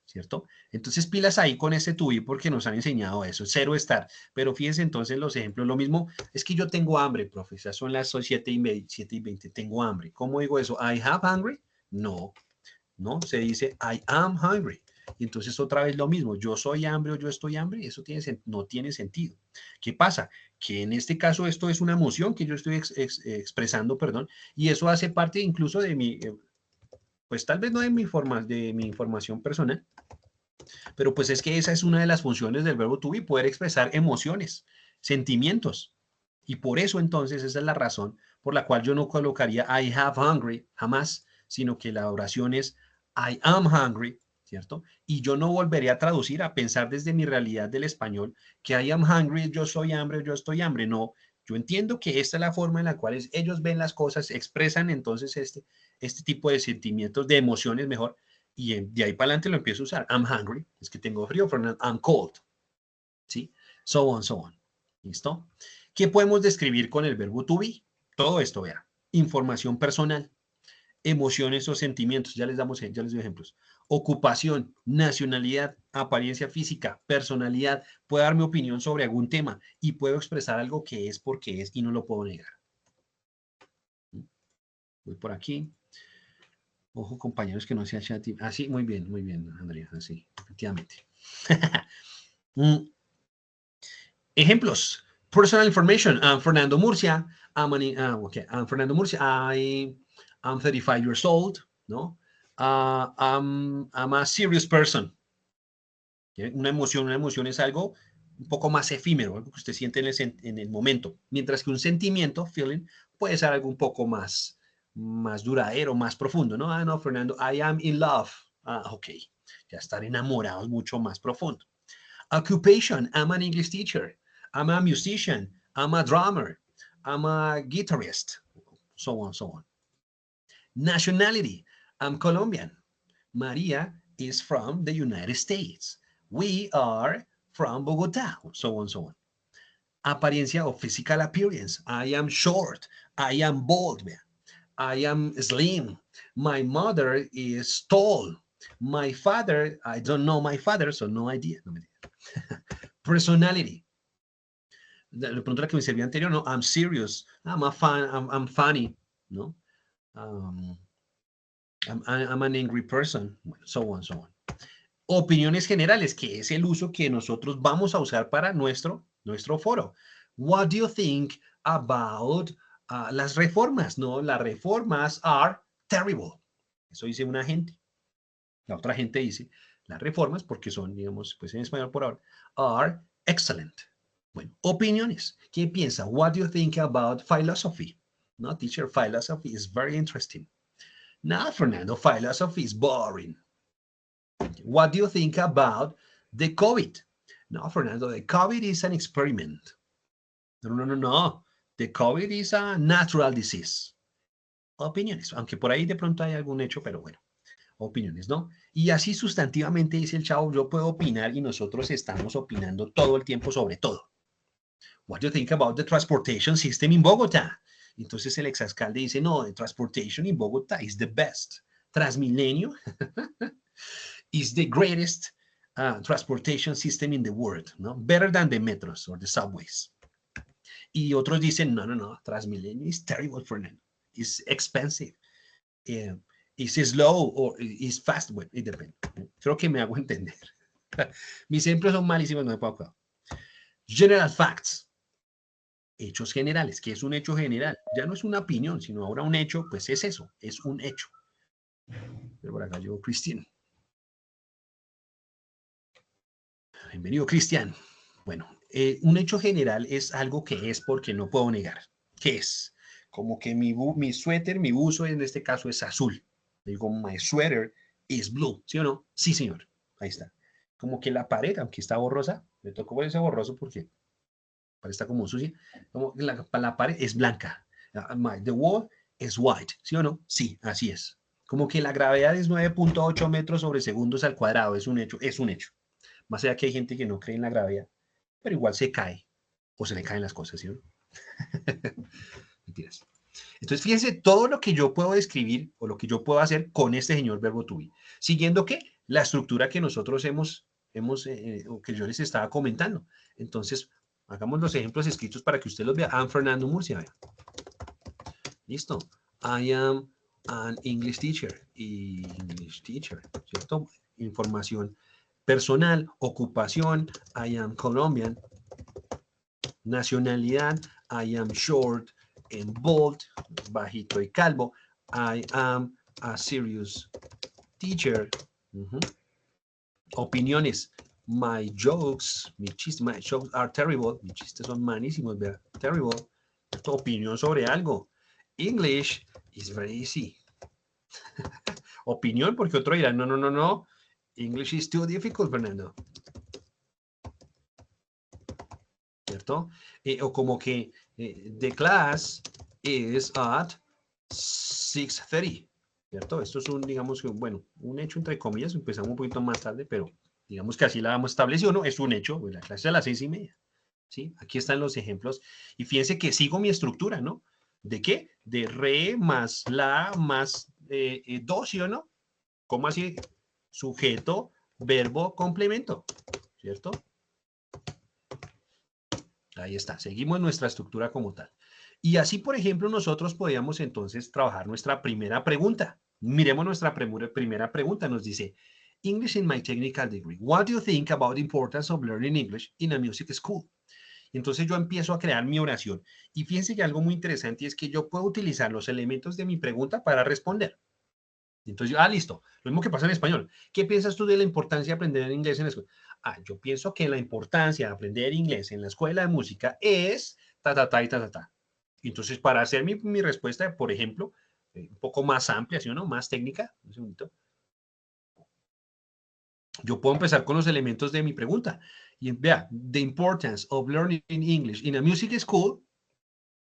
¿cierto? Entonces, pilas ahí con este tubi porque nos han enseñado eso, cero estar. Pero fíjense entonces los ejemplos, lo mismo, es que yo tengo hambre, profe, ya son las 7:20, tengo hambre. ¿Cómo digo eso? I have hungry? No, ¿no? Se dice I am hungry. Y entonces otra vez lo mismo, yo soy hambre o yo estoy hambre, eso no tiene sentido. ¿Qué pasa? Que en este caso esto es una emoción que yo estoy expresando, perdón, y eso hace parte incluso de mi, pues tal vez no de mi información personal, pero pues es que esa es una de las funciones del verbo to be, poder expresar emociones, sentimientos. Y por eso entonces esa es la razón por la cual yo no colocaría I have hungry jamás, sino que la oración es I am hungry, ¿cierto? Y yo no volveré a traducir, a pensar desde mi realidad del español que I am hungry, yo soy hambre, yo estoy hambre. No, yo entiendo que esta es la forma en la cual ellos ven las cosas, expresan entonces este tipo de sentimientos, de emociones mejor, y de ahí para adelante lo empiezo a usar. I'm hungry, es que tengo frío, Fernando, I'm cold, ¿sí? So on, so on. ¿Listo? ¿Qué podemos describir con el verbo to be? Todo esto, vea. Información personal, emociones o sentimientos, ya les doy ejemplos. Ocupación, nacionalidad, apariencia física, personalidad. Puedo dar mi opinión sobre algún tema y puedo expresar algo que es porque es y no lo puedo negar. Voy por aquí. Ojo, compañeros, que no sea chat. Así, muy bien, Andrea, así, efectivamente. Ejemplos. Personal information. I'm Fernando Murcia. I'm Fernando Murcia. I'm 35 years old. ¿No? I'm a serious person. Una emoción es algo un poco más efímero, algo que usted siente en el momento. Mientras que un sentimiento, feeling, puede ser algo un poco más duradero, más profundo, ¿no? Ah, no, Fernando, I am in love. Ah, ok. Ya estar enamorado es mucho más profundo. Occupation, I'm an English teacher. I'm a musician. I'm a drummer. I'm a guitarist. So on, so on. Nationality, I'm Colombian. Maria is from the United States. We are from Bogota. So on, so on. Apariencia o physical appearance. I am short. I am bald. I am slim. My mother is tall. My father, I don't know my father, so no idea. No me Personality. Le pregunto la que me servía anterior, ¿no? I'm serious. I'm a fan, I'm funny, ¿no? Um, I'm an angry person. So on, so on. Opiniones generales, que es el uso que nosotros vamos a usar para nuestro foro. What do you think about las reformas? No, las reformas are terrible. Eso dice una gente. La otra gente dice, las reformas, porque son, digamos, pues en español por ahora, are excellent. Bueno, opiniones. ¿Qué piensa? What do you think about philosophy? No, teacher, philosophy is very interesting. No, Fernando, philosophy is boring. What do you think about the COVID? No, Fernando, the COVID is an experiment. No. The COVID is a natural disease. Opiniones, aunque por ahí de pronto hay algún hecho, pero bueno, opiniones, ¿no? Y así sustantivamente dice el chavo, yo puedo opinar y nosotros estamos opinando todo el tiempo sobre todo. What do you think about the transportation system in Bogotá? Entonces el exalcalde dice, no, the transportation in Bogotá is the best. Transmilenio is the greatest transportation system in the world, ¿no? Better than the metros or the subways. Y otros dicen, no, Transmilenio is terrible, Fernando. It's expensive. Is slow or is fast? Bueno, it depends. Creo que me hago entender. Mis ejemplos son malísimos, no me puedo acordar. General facts. Hechos generales. ¿Qué es un hecho general? Ya no es una opinión, sino ahora un hecho, pues es eso, es un hecho. Pero por acá llegó Cristian. Bienvenido, Cristian. Bueno, un hecho general es algo que es porque no puedo negar. ¿Qué es? Como que mi suéter, mi buzo en este caso es azul. Digo, my sweater is blue. ¿Sí o no? Sí, señor. Ahí está. Como que la pared, aunque está borrosa, me tocó ponerse borroso porque está como sucia. Como la pared es blanca. The wall is white. ¿Sí o no? Sí, así es. Como que la gravedad es 9.8 metros sobre segundos al cuadrado. Es un hecho, es un hecho. Más allá que hay gente que no cree en la gravedad, pero igual se cae o se le caen las cosas, ¿sí o no? Mentiras. Entonces, fíjense todo lo que yo puedo describir o lo que yo puedo hacer con este señor verbo to be. Siguiendo ¿qué? La estructura que nosotros o que yo les estaba comentando. Entonces, hagamos los ejemplos escritos para que usted los vea. I'm Fernando Murcia. Vea. Listo. I am an English teacher. English teacher, ¿cierto? Información personal, ocupación. I am Colombian. Nacionalidad. I am short and bold, bajito y calvo. I am a serious teacher. Opiniones. My jokes are terrible. Mis chistes son malísimos, ¿verdad? Terrible. Tu opinión sobre algo. English is very easy. Opinión, porque otro dirá, no. English is too difficult, Fernando. ¿Cierto? O como que the class is at 6:30, ¿cierto? Esto es digamos que, bueno, un hecho entre comillas, empezamos un poquito más tarde, pero digamos que así la hemos establecido, ¿no? Es un hecho, la clase es a las 6:30, ¿sí? Aquí están los ejemplos, y fíjense que sigo mi estructura, ¿no? ¿De qué? De re más la más do, ¿sí o no? ¿Cómo así? Sujeto, verbo, complemento, ¿cierto? Ahí está, seguimos nuestra estructura como tal. Y así, por ejemplo, nosotros podíamos entonces trabajar nuestra primera pregunta. Miremos nuestra primera pregunta. Nos dice, English in my technical degree. What do you think about the importance of learning English in a music school? Y entonces yo empiezo a crear mi oración. Y fíjense que algo muy interesante es que yo puedo utilizar los elementos de mi pregunta para responder. Entonces, listo. Lo mismo que pasa en español. ¿Qué piensas tú de la importancia de aprender inglés en la escuela? Yo pienso que la importancia de aprender inglés en la escuela de música es ta. Entonces, para hacer mi respuesta, por ejemplo, un poco más amplia, ¿sí o no? Más técnica, un segundito. Yo puedo empezar con los elementos de mi pregunta. Y vea, the importance of learning English in a music school.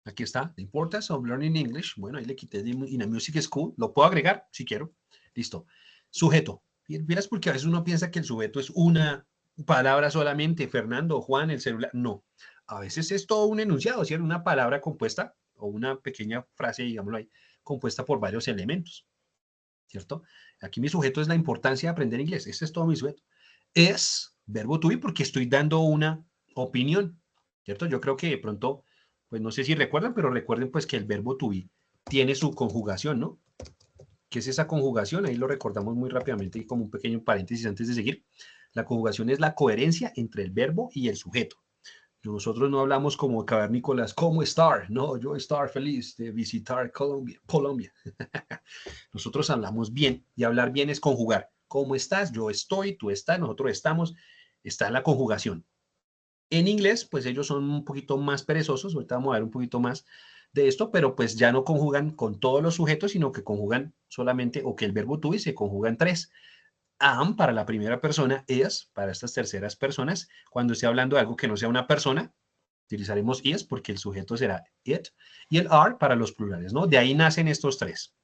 Aquí está, the importance of learning English. Bueno, ahí le quité in a music school. Lo puedo agregar si quiero. Listo. Sujeto. Miras porque a veces uno piensa que el sujeto es una palabra solamente, Fernando, Juan, el celular. No. A veces es todo un enunciado, ¿cierto? Una palabra compuesta o una pequeña frase, digámoslo ahí, compuesta por varios elementos, ¿cierto? Aquí mi sujeto es la importancia de aprender inglés. Este es todo mi sujeto. Es verbo to be porque estoy dando una opinión, ¿cierto? Yo creo que de pronto, pues no sé si recuerdan, pero recuerden pues que el verbo to be tiene su conjugación, ¿no? ¿Qué es esa conjugación? Ahí lo recordamos muy rápidamente y como un pequeño paréntesis antes de seguir. La conjugación es la coherencia entre el verbo y el sujeto. Nosotros no hablamos como cavernícolas, ¿cómo estar? No, yo estar feliz de visitar Colombia. Nosotros hablamos bien y hablar bien es conjugar. ¿Cómo estás? Yo estoy, tú estás, nosotros estamos. Está en la conjugación. En inglés, pues ellos son un poquito más perezosos. Ahorita vamos a ver un poquito más de esto, pero pues ya no conjugan con todos los sujetos, sino que conjugan solamente, o que el verbo to be se conjuga en tres. Am para la primera persona, is para estas terceras personas. Cuando esté hablando de algo que no sea una persona, utilizaremos is porque el sujeto será it. Y el are para los plurales, ¿no? De ahí nacen estos tres,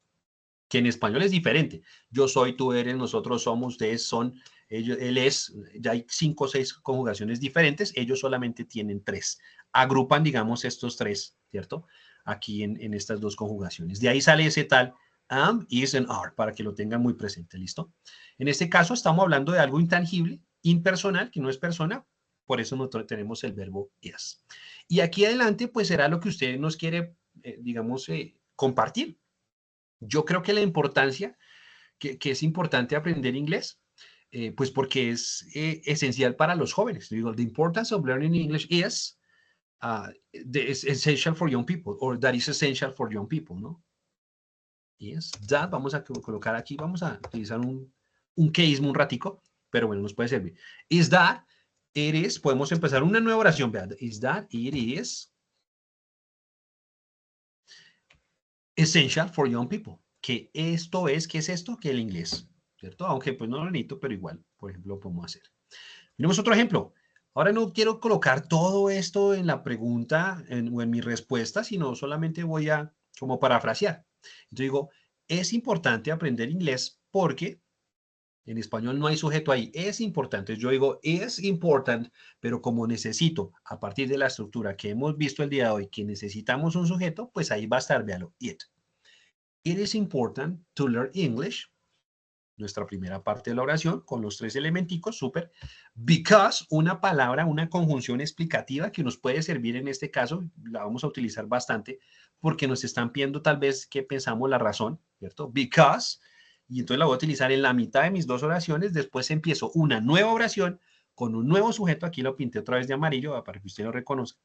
que en español es diferente. Yo soy, tú eres, nosotros somos, ustedes son, ellos, él es. Ya hay 5 o 6 conjugaciones diferentes, ellos solamente tienen 3. Agrupan, digamos, estos 3, ¿cierto? Aquí en estas dos conjugaciones. De ahí sale ese tal am, is and are, para que lo tengan muy presente, ¿listo? En este caso estamos hablando de algo intangible impersonal, que no es persona, por eso nosotros tenemos el verbo is. Y aquí adelante, pues será lo que usted nos quiere, digamos, compartir. Yo creo que la importancia, que es importante aprender inglés, pues porque es esencial para los jóvenes. Digo, the importance of learning English is essential for young people, or that is essential for young people, ¿no? Yes, that, vamos a colocar aquí, vamos a utilizar un case un ratico, pero bueno, nos puede servir. Is that, it is, podemos empezar una nueva oración, vean, is that, it is essential for young people. Que esto es, ¿qué es esto? Que el inglés, ¿cierto? Aunque pues no lo necesito, pero igual, por ejemplo, lo podemos hacer. Tenemos otro ejemplo. Ahora no quiero colocar todo esto en la pregunta o en mi respuesta, sino solamente voy a como parafrasear. Entonces digo, es importante aprender inglés porque en español no hay sujeto ahí. Es importante. Yo digo, es important, pero como necesito, a partir de la estructura que hemos visto el día de hoy, que necesitamos un sujeto, pues ahí va a estar, véalo, it. It is important to learn English. Nuestra primera parte de la oración con los tres elementicos, súper. Because, una palabra, una conjunción explicativa que nos puede servir en este caso, la vamos a utilizar bastante porque nos están pidiendo tal vez que pensamos la razón, ¿cierto? Because, y entonces la voy a utilizar en la mitad de mis dos oraciones, después empiezo una nueva oración con un nuevo sujeto, aquí lo pinté otra vez de amarillo para que usted lo reconozca,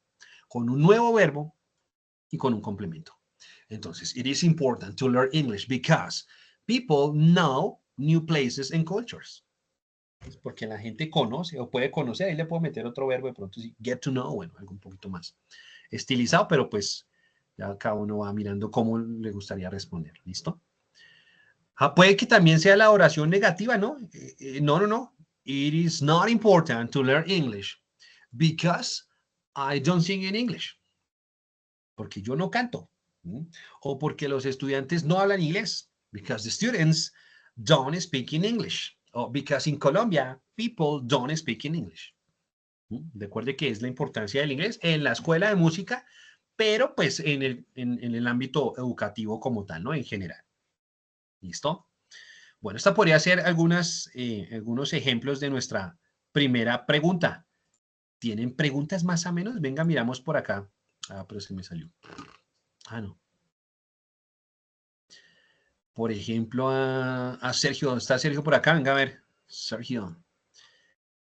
con un nuevo verbo y con un complemento. Entonces, it is important to learn English because people know new places and cultures. Es porque la gente conoce o puede conocer, ahí le puedo meter otro verbo de pronto, sí, get to know, bueno, algo un poquito más estilizado, pero pues ya cada uno va mirando cómo le gustaría responder, ¿listo? Puede que también sea la oración negativa, ¿no? No. It is not important to learn English because I don't sing in English. Porque yo no canto. ¿Mm? O porque los estudiantes no hablan inglés. Because the students don't speak in English. O because in Colombia, people don't speak in English. Recuerde que es la importancia del inglés en la escuela de música, pero pues en el ámbito educativo como tal, ¿no? En general. ¿Listo? Bueno, esta podría ser algunos ejemplos de nuestra primera pregunta. ¿Tienen preguntas más o menos? Venga, miramos por acá. Ah, pero se me salió. Ah, no. Por ejemplo, a Sergio. ¿Está Sergio por acá? Venga, a ver. Sergio.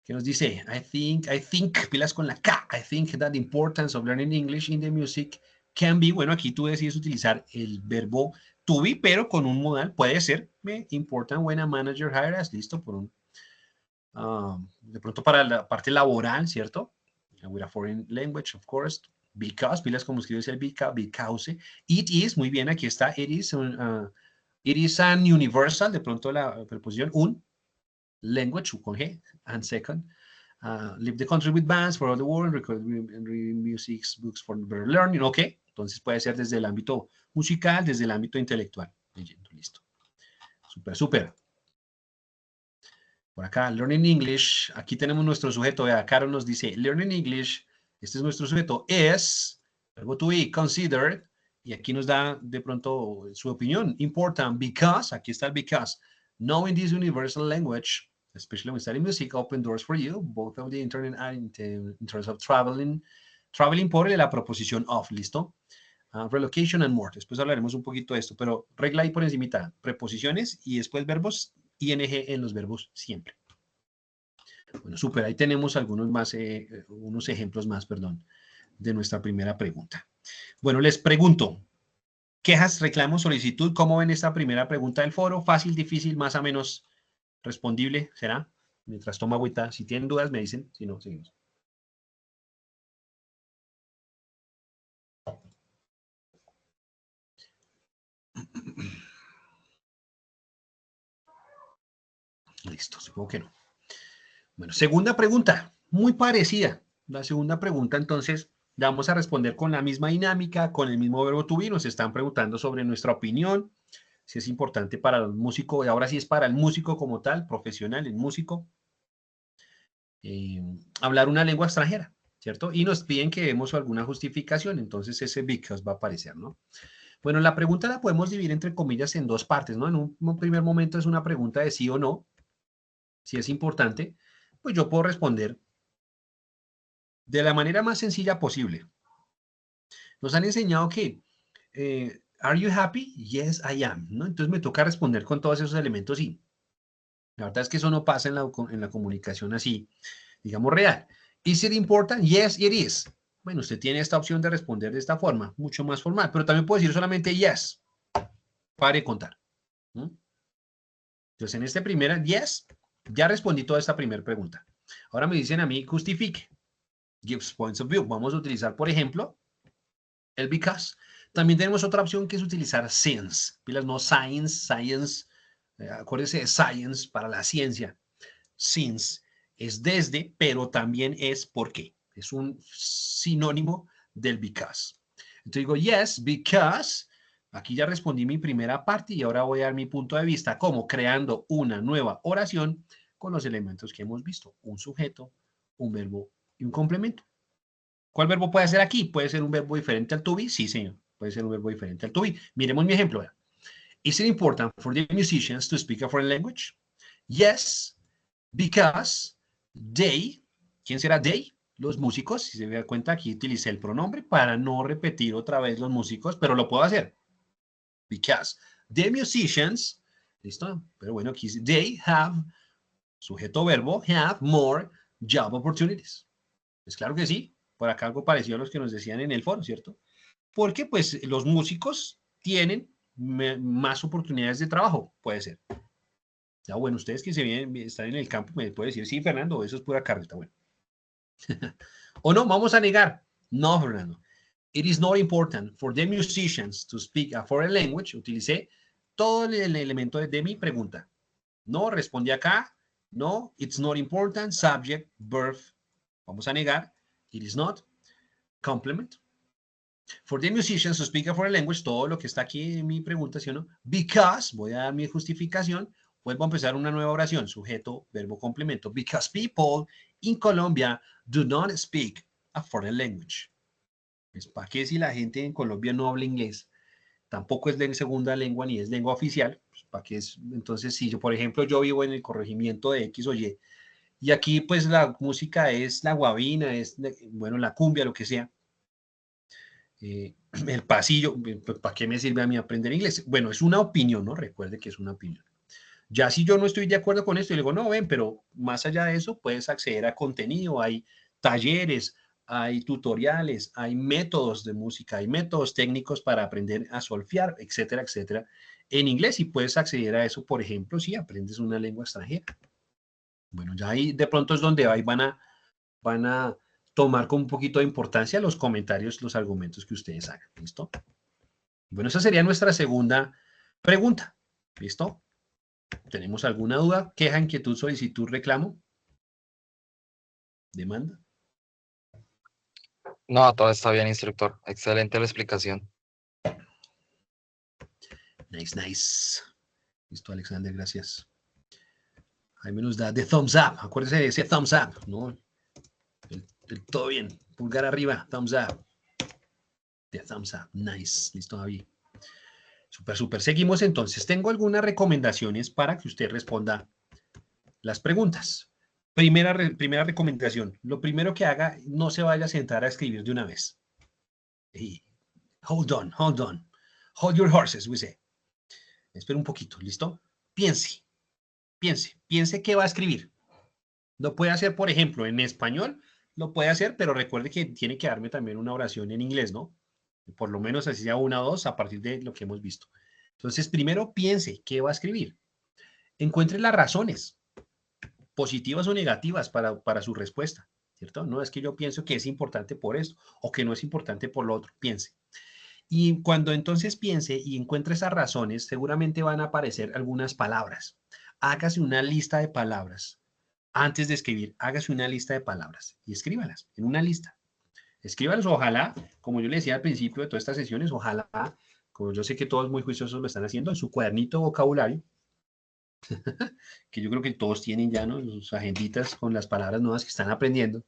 ¿Qué nos dice? I think, pilas con la K. I think that the importance of learning English in the music can be, bueno, aquí tú decides utilizar el verbo to be, pero con un modal puede ser important when a manager hires, listo, por un, de pronto para la parte laboral, ¿cierto? With a foreign language, of course. Because, pilas como escribes el because. It is, muy bien, aquí está. It is an universal, de pronto la preposición un, language, con G, and second, leave the country with bands for all the world, record music, books for better learning, ok, entonces puede ser desde el ámbito musical, desde el ámbito intelectual, leyendo, listo. Súper, súper. Por acá, Learning English, aquí tenemos nuestro sujeto, vea, Caro nos dice, Learning English, este es nuestro sujeto, es, verbo to be, considered, y aquí nos da de pronto su opinión, important, because, aquí está el because, knowing this universal language, especially when studying music, open doors for you, both of the internet and in terms of traveling por la proposición of, ¿listo? Relocation and more, después hablaremos un poquito de esto, pero regla ahí por encimita, preposiciones y después verbos, ing en los verbos siempre. Bueno, súper, ahí tenemos algunos más, unos ejemplos más, perdón, de nuestra primera pregunta. Bueno, les pregunto, quejas, reclamos, solicitud, ¿cómo ven esta primera pregunta del foro? Fácil, difícil, más o menos respondible, ¿será? Mientras toma agüita, si tienen dudas me dicen, si no, seguimos. Listo, supongo que no. Bueno, segunda pregunta, muy parecida. La segunda pregunta, entonces, la vamos a responder con la misma dinámica, con el mismo verbo to be. Nos están preguntando sobre nuestra opinión, si es importante para el músico, y ahora sí es para el músico como tal, profesional, el músico, hablar una lengua extranjera, ¿cierto? Y nos piden que demos alguna justificación, entonces ese because va a aparecer, ¿no? Bueno, la pregunta la podemos dividir entre comillas en dos partes, ¿no? En un primer momento es una pregunta de sí o no, si es importante, pues yo puedo responder de la manera más sencilla posible. Nos han enseñado que, ¿are you happy? Yes, I am, ¿no? Entonces me toca responder con todos esos elementos sí. La verdad es que eso no pasa en la comunicación así, digamos, real. ¿Is it important? Yes, it is. Bueno, usted tiene esta opción de responder de esta forma, mucho más formal, pero también puede decir solamente yes. Pare de contar. ¿No? Entonces, en este primer yes, ya respondí toda esta primera pregunta. Ahora me dicen a mí, justifique. Gives points of view. Vamos a utilizar, por ejemplo, el because. También tenemos otra opción que es utilizar since. Pilas, no science, science. Acuérdese de science para la ciencia. Since es desde, pero también es porque. Es un sinónimo del because. Entonces digo, yes, because. Aquí ya respondí mi primera parte y ahora voy a dar mi punto de vista como creando una nueva oración con los elementos que hemos visto. Un sujeto, un verbo y un complemento. ¿Cuál verbo puede ser aquí? ¿Puede ser un verbo diferente al to be? Sí, señor. Puede ser un verbo diferente al to be. Miremos mi ejemplo. Is it important for the musicians to speak a foreign language? Yes, because they, ¿quién será they? Los músicos, si se da cuenta, aquí utilicé el pronombre para no repetir otra vez los músicos, pero lo puedo hacer. Because the musicians, ¿listo? Pero bueno, aquí dice, they have, sujeto verbo, have more job opportunities. Pues claro que sí, por acá algo parecido a los que nos decían en el foro, ¿cierto? Porque pues los músicos tienen más oportunidades de trabajo, puede ser. Ya bueno, ustedes que se vienen, están en el campo, me pueden decir, sí, Fernando, eso es pura carreta, bueno. O no, vamos a negar. No, Fernando. It is not important for the musicians to speak a foreign language. Utilicé todo el elemento de mi pregunta. No, respondí acá. No, it's not important. Subject, verb. Vamos a negar. It is not. Complement. For the musicians to speak a foreign language, todo lo que está aquí en mi pregunta, ¿sí o no? Because, voy a dar mi justificación, vuelvo a empezar una nueva oración, sujeto, verbo, complemento. Because people in Colombia do not speak a foreign language. Pues, ¿para qué si la gente en Colombia no habla inglés? Tampoco es de segunda lengua ni es lengua oficial. Pues, ¿para qué es? Entonces, si yo, por ejemplo, yo vivo en el corregimiento de X o y aquí pues la música es la guabina, es, bueno, la cumbia, lo que sea. El pasillo, pues, ¿para qué me sirve a mí aprender inglés? Bueno, es una opinión, ¿no? Recuerde que es una opinión. Ya si yo no estoy de acuerdo con esto, y le digo, no, ven, pero más allá de eso, puedes acceder a contenido, hay talleres, hay tutoriales, hay métodos de música, hay métodos técnicos para aprender a solfear, etcétera, etcétera, en inglés, y puedes acceder a eso, por ejemplo, si aprendes una lengua extranjera. Bueno, ya ahí de pronto es donde ahí van a tomar con un poquito de importancia los comentarios, los argumentos que ustedes hagan. ¿Listo? Bueno, esa sería nuestra segunda pregunta. ¿Listo? ¿Tenemos alguna duda, queja, inquietud, solicitud, reclamo? ¿Demanda? No, todo está bien, instructor. Excelente la explicación. Nice, nice. Listo, Alexander, gracias. Jaime nos da de thumbs up. Acuérdese de ese thumbs up, ¿no? Todo bien. Pulgar arriba, thumbs up. De thumbs up. Nice. Listo, Javi. Súper, súper. Seguimos entonces. Tengo algunas recomendaciones para que usted responda las preguntas. Primera recomendación. Lo primero que haga, no se vaya a sentar a escribir de una vez. Hey, hold on, hold on. Hold your horses, we say. Espera un poquito, ¿listo? Piense, piense qué va a escribir. Lo puede hacer, por ejemplo, en español, lo puede hacer, pero recuerde que tiene que darme también una oración en inglés, ¿no? Por lo menos así sea una o dos a partir de lo que hemos visto. Entonces, primero piense qué va a escribir. Encuentre las razones, positivas o negativas para su respuesta, ¿cierto? No es que yo pienso que es importante por esto o que no es importante por lo otro, piense. Y cuando entonces piense y encuentre esas razones, seguramente van a aparecer algunas palabras. Hágase una lista de palabras. Antes de escribir, hágase una lista de palabras y escríbalas en una lista. Escríbalas, ojalá, como yo le decía al principio de todas estas sesiones, ojalá, como yo sé que todos muy juiciosos lo están haciendo, en su cuadernito vocabulario, que yo creo que todos tienen ya, ¿no? Sus agenditas con las palabras nuevas que están aprendiendo.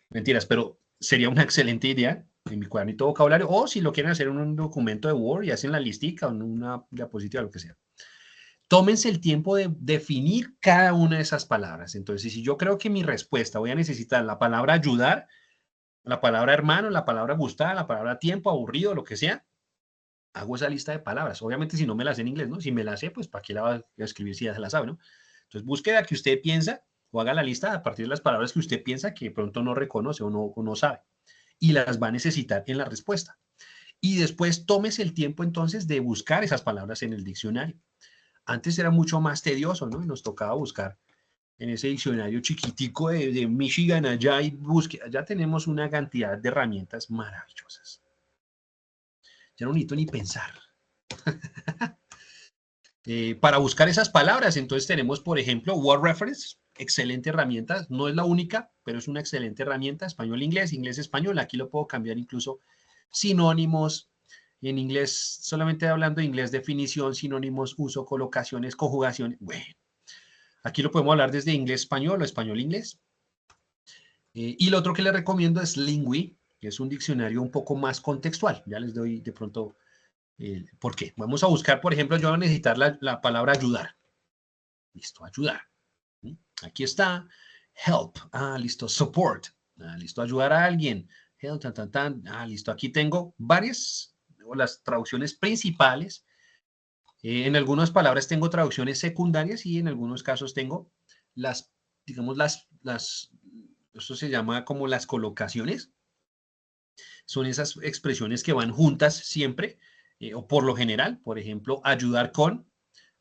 Mentiras, pero sería una excelente idea en mi cuadernito vocabulario, o si lo quieren hacer en un documento de Word y hacen la listica o en una diapositiva, lo que sea. tómense el tiempo de definir cada una de esas palabras. Entonces, si yo creo que mi respuesta voy a necesitar la palabra ayudar, la palabra hermano, la palabra gustar, la palabra tiempo, aburrido, lo que sea, hago esa lista de palabras. Obviamente, si no me la sé en inglés, ¿no? Si me la sé, pues ¿para qué la va a escribir si ya se la sabe, ¿no? Entonces, busque la que usted piensa o haga la lista a partir de las palabras que usted piensa que pronto no reconoce o no sabe. Y las va a necesitar en la respuesta. Y después tómese el tiempo entonces de buscar esas palabras en el diccionario. Antes era mucho más tedioso, ¿no? Y nos tocaba buscar en ese diccionario chiquitico de Michigan allá y busque. Allá tenemos una cantidad de herramientas maravillosas. Ya no necesito ni pensar. Para buscar esas palabras, entonces tenemos, por ejemplo, Word Reference, excelente herramienta. No es la única, pero es una excelente herramienta. Español-inglés, inglés-español. Aquí lo puedo cambiar incluso sinónimos. En inglés, solamente hablando de inglés, definición, sinónimos, uso, colocaciones, conjugaciones. Bueno, aquí lo podemos hablar desde inglés-español o español-inglés. Y lo otro que les recomiendo es Lingui, que es un diccionario un poco más contextual. Ya les doy de pronto por qué. Vamos a buscar, por ejemplo, yo voy a necesitar la palabra ayudar. Listo, ayudar. Aquí está. Help. Ah, listo. Support. Ah, listo. Ayudar a alguien. Help, tan, tan, tan. Ah, listo. Aquí tengo varias, o las traducciones principales. En algunas palabras tengo traducciones secundarias y en algunos casos tengo las, digamos, eso se llama como las colocaciones. Son esas expresiones que van juntas siempre, o por lo general, por ejemplo, ayudar con,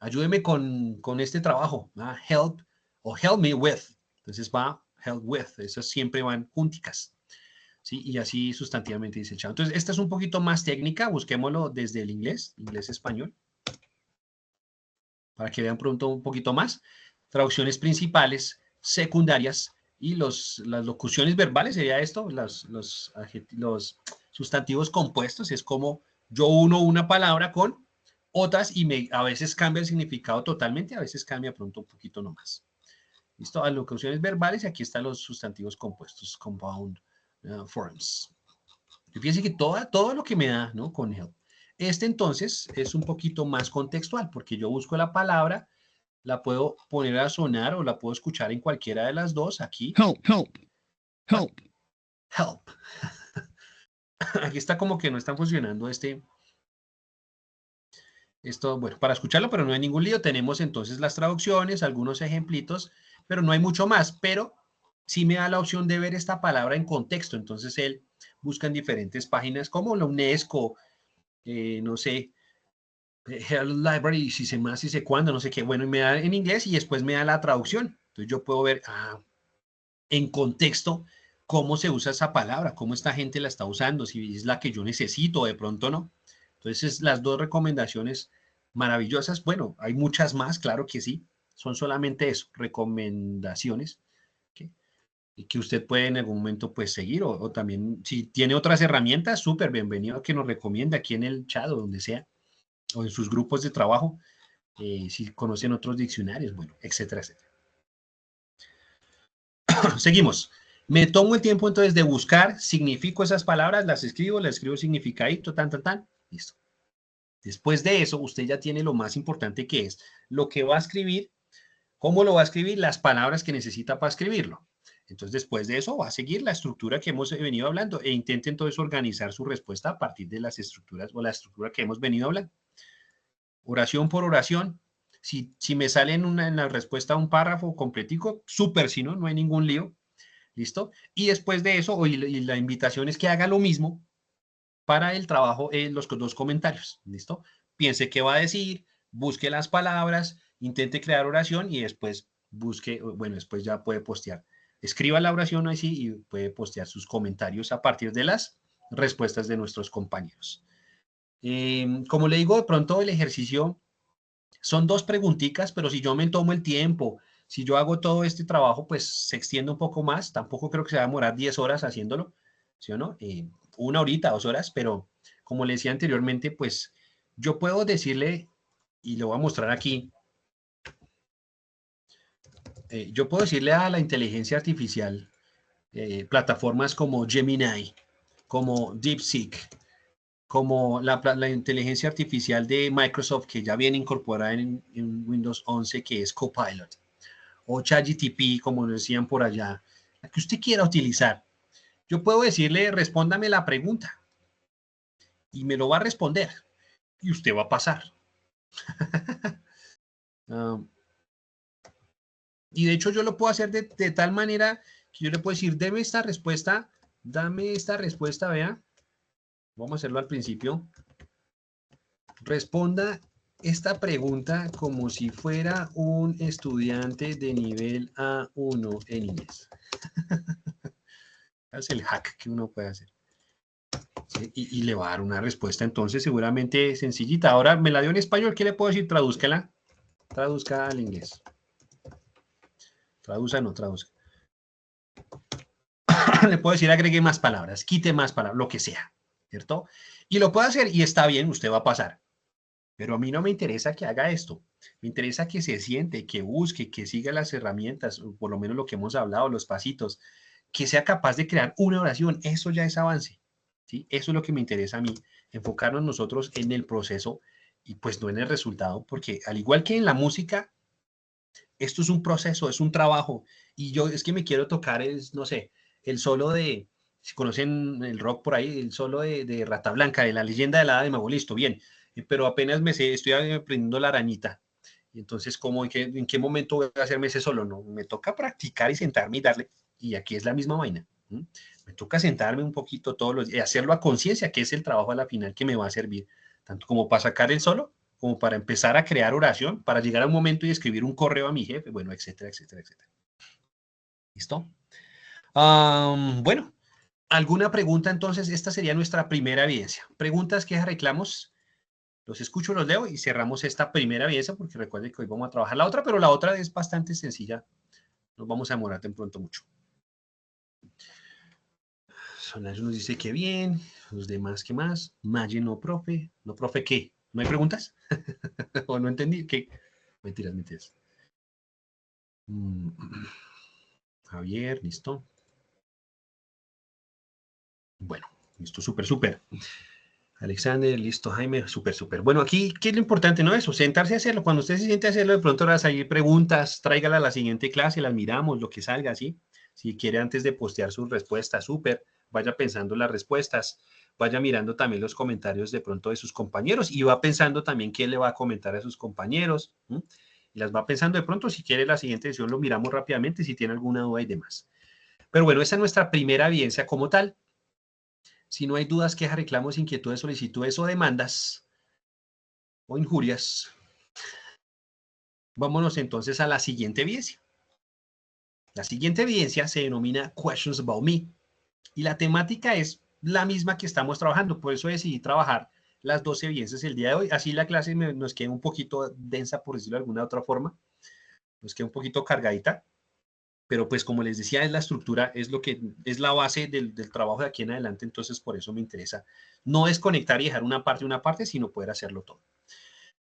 ayúdeme con este trabajo, help o help me with. Entonces va help with, esas siempre van junticas. ¿Sí? Y así sustantivamente dice el chavo. Entonces, esta es un poquito más técnica, busquémoslo desde el inglés, inglés-español, para que vean pronto un poquito más. Traducciones principales, secundarias y las locuciones verbales, sería esto, los sustantivos compuestos, es como yo uno una palabra con otras y a veces cambia el significado totalmente, a veces cambia pronto un poquito nomás. ¿Listo? A locuciones verbales y aquí están los sustantivos compuestos, compound forms. Y fíjense que todo lo que me da, ¿no? Con help. Este entonces es un poquito más contextual, porque yo busco la palabra, la puedo poner a sonar o la puedo escuchar en cualquiera de las dos aquí. Help, help, help. Help. Aquí está como que no está funcionando esto, bueno, para escucharlo, pero no hay ningún lío. Tenemos entonces las traducciones, algunos ejemplitos, pero no hay mucho más. Pero sí me da la opción de ver esta palabra en contexto. Entonces él busca en diferentes páginas como la UNESCO, no sé, Hello Library, si sé más, si sé cuándo, no sé qué. Bueno, y me da en inglés y después me da la traducción. Entonces yo puedo ver en contexto cómo se usa esa palabra, cómo esta gente la está usando, si es la que yo necesito o de pronto no. Entonces, las dos recomendaciones maravillosas. Bueno, hay muchas más, claro que sí. Son solamente eso, recomendaciones que usted puede en algún momento pues seguir o también si tiene otras herramientas, súper bienvenido a que nos recomiende aquí en el chat o donde sea o en sus grupos de trabajo, si conocen otros diccionarios, bueno, etcétera, etcétera. Seguimos. Me tomo el tiempo entonces de buscar, significo esas palabras, las escribo significadito, tan, tan, tan, listo. Después de eso, usted ya tiene lo más importante que es lo que va a escribir, cómo lo va a escribir, las palabras que necesita para escribirlo. Entonces, después de eso, va a seguir la estructura que hemos venido hablando e intente entonces organizar su respuesta a partir de las estructuras o la estructura que hemos venido hablando. Oración por oración. Si me sale en la respuesta un párrafo completico, súper, si no, no hay ningún lío. ¿Listo? Y después de eso, y la invitación es que haga lo mismo para el trabajo en los dos comentarios. ¿Listo? Piense qué va a decir, busque las palabras, intente crear oración y después busque, bueno, después ya puede postear. Escriba la oración así y puede postear sus comentarios a partir de las respuestas de nuestros compañeros. Como le digo, de pronto el ejercicio son dos preguntitas, pero si yo me tomo el tiempo, si yo hago todo este trabajo, pues se extiende un poco más. Tampoco creo que se va a demorar 10 horas haciéndolo, ¿sí o no? Una horita, 2 horas, pero como le decía anteriormente, pues yo puedo decirle, y lo voy a mostrar aquí, yo puedo decirle a la inteligencia artificial, plataformas como Gemini, como DeepSeek, como la inteligencia artificial de Microsoft, que ya viene incorporada en Windows 11, que es Copilot, o ChatGPT, como lo decían por allá, la que usted quiera utilizar. Yo puedo decirle, respóndame la pregunta, y me lo va a responder, y usted va a pasar. Y de hecho yo lo puedo hacer de tal manera que yo le puedo decir, dame esta respuesta, vea. Vamos a hacerlo al principio. Responda esta pregunta como si fuera un estudiante de nivel A1 en inglés. Es el hack que uno puede hacer. ¿Sí? Y le va a dar una respuesta entonces seguramente sencillita. Ahora me la dio en español, ¿qué le puedo decir? Tradúzcala. Traduzca al inglés. Traduzca, no traduzca. Le puedo decir agregue más palabras, quite más palabras, lo que sea, ¿cierto? Y lo puede hacer y está bien, usted va a pasar. Pero a mí no me interesa que haga esto. Me interesa que se siente, que busque, que siga las herramientas, por lo menos lo que hemos hablado, los pasitos, que sea capaz de crear una oración. Eso ya es avance, ¿sí? Eso es lo que me interesa a mí, enfocarnos nosotros en el proceso y pues no en el resultado, porque al igual que en la música, esto es un proceso, es un trabajo. Y yo es que me quiero tocar, no sé, el solo de, si conocen el rock por ahí, el solo de Rata Blanca, de la leyenda de la Hada de Mago, listo, bien. Pero apenas me sé, estoy aprendiendo la arañita. Y entonces, ¿cómo, en qué momento voy a hacerme ese solo? No, me toca practicar y sentarme y darle. Y aquí es la misma vaina. Me toca sentarme un poquito todos los días, hacerlo a conciencia, que es el trabajo a la final que me va a servir, tanto como para sacar el solo, como para empezar a crear oración, para llegar a un momento y escribir un correo a mi jefe, bueno, etcétera, etcétera, etcétera. ¿Listo? Bueno, ¿alguna pregunta entonces? Esta sería nuestra primera evidencia. Preguntas, quejas, reclamos. Los escucho, los leo y cerramos esta primera evidencia porque recuerden que hoy vamos a trabajar la otra, pero la otra es bastante sencilla. Nos vamos a demorar tan pronto mucho. Solange nos dice que bien. Los demás, ¿qué más? Maye, no, profe. ¿No, profe, qué? ¿No hay preguntas? ¿O no entendí? ¿Qué? Mentiras, mentiras. Javier, listo. Bueno, listo, súper, súper. Alexander, listo, Jaime, súper, súper. Bueno, aquí, ¿qué es lo importante? No eso, sentarse a hacerlo. Cuando usted se siente a hacerlo, de pronto van a salir preguntas, tráigala a la siguiente clase, las miramos, lo que salga, ¿sí? Si quiere antes de postear sus respuestas, súper, vaya pensando las respuestas, vaya mirando también los comentarios de pronto de sus compañeros y va pensando también qué le va a comentar a sus compañeros, ¿sí? Y las va pensando de pronto, si quiere la siguiente sesión lo miramos rápidamente, si tiene alguna duda y demás. Pero bueno, esa es nuestra primera evidencia como tal. Si no hay dudas, quejas, reclamos, inquietudes, solicitudes o demandas o injurias, vámonos entonces a la siguiente evidencia. La siguiente evidencia se denomina Questions About Me y la temática es la misma que estamos trabajando. Por eso decidí trabajar las dos evidencias el día de hoy. Así la clase nos queda un poquito densa, por decirlo de alguna otra forma. Nos queda un poquito cargadita. Pero pues como les decía, es la estructura, es lo que es la base del trabajo de aquí en adelante, entonces por eso me interesa no desconectar y dejar una parte, sino poder hacerlo todo.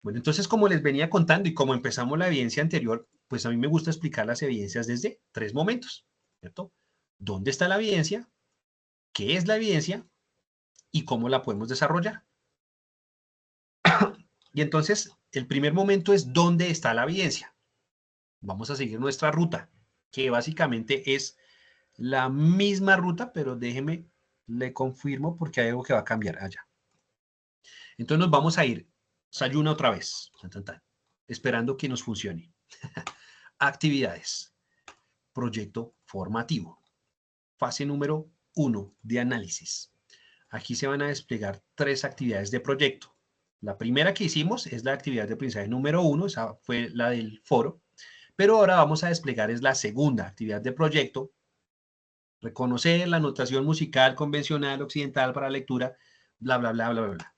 Bueno, entonces como les venía contando y como empezamos la evidencia anterior, pues a mí me gusta explicar las evidencias desde tres momentos, ¿cierto? ¿Dónde está la evidencia? ¿Qué es la evidencia? ¿Y cómo la podemos desarrollar? Y entonces el primer momento es ¿dónde está la evidencia? Vamos a seguir nuestra ruta, que básicamente es la misma ruta, pero déjeme, le confirmo porque hay algo que va a cambiar allá. Entonces nos vamos a ir, Sayuna otra vez, esperando que nos funcione. Actividades, proyecto formativo, fase número 1 de análisis. Aquí se van a desplegar tres actividades de proyecto. La primera que hicimos es la actividad de aprendizaje número 1, esa fue la del foro, pero ahora vamos a desplegar es la segunda actividad de proyecto. Reconocer la notación musical convencional occidental para lectura, bla, bla, bla, bla, bla.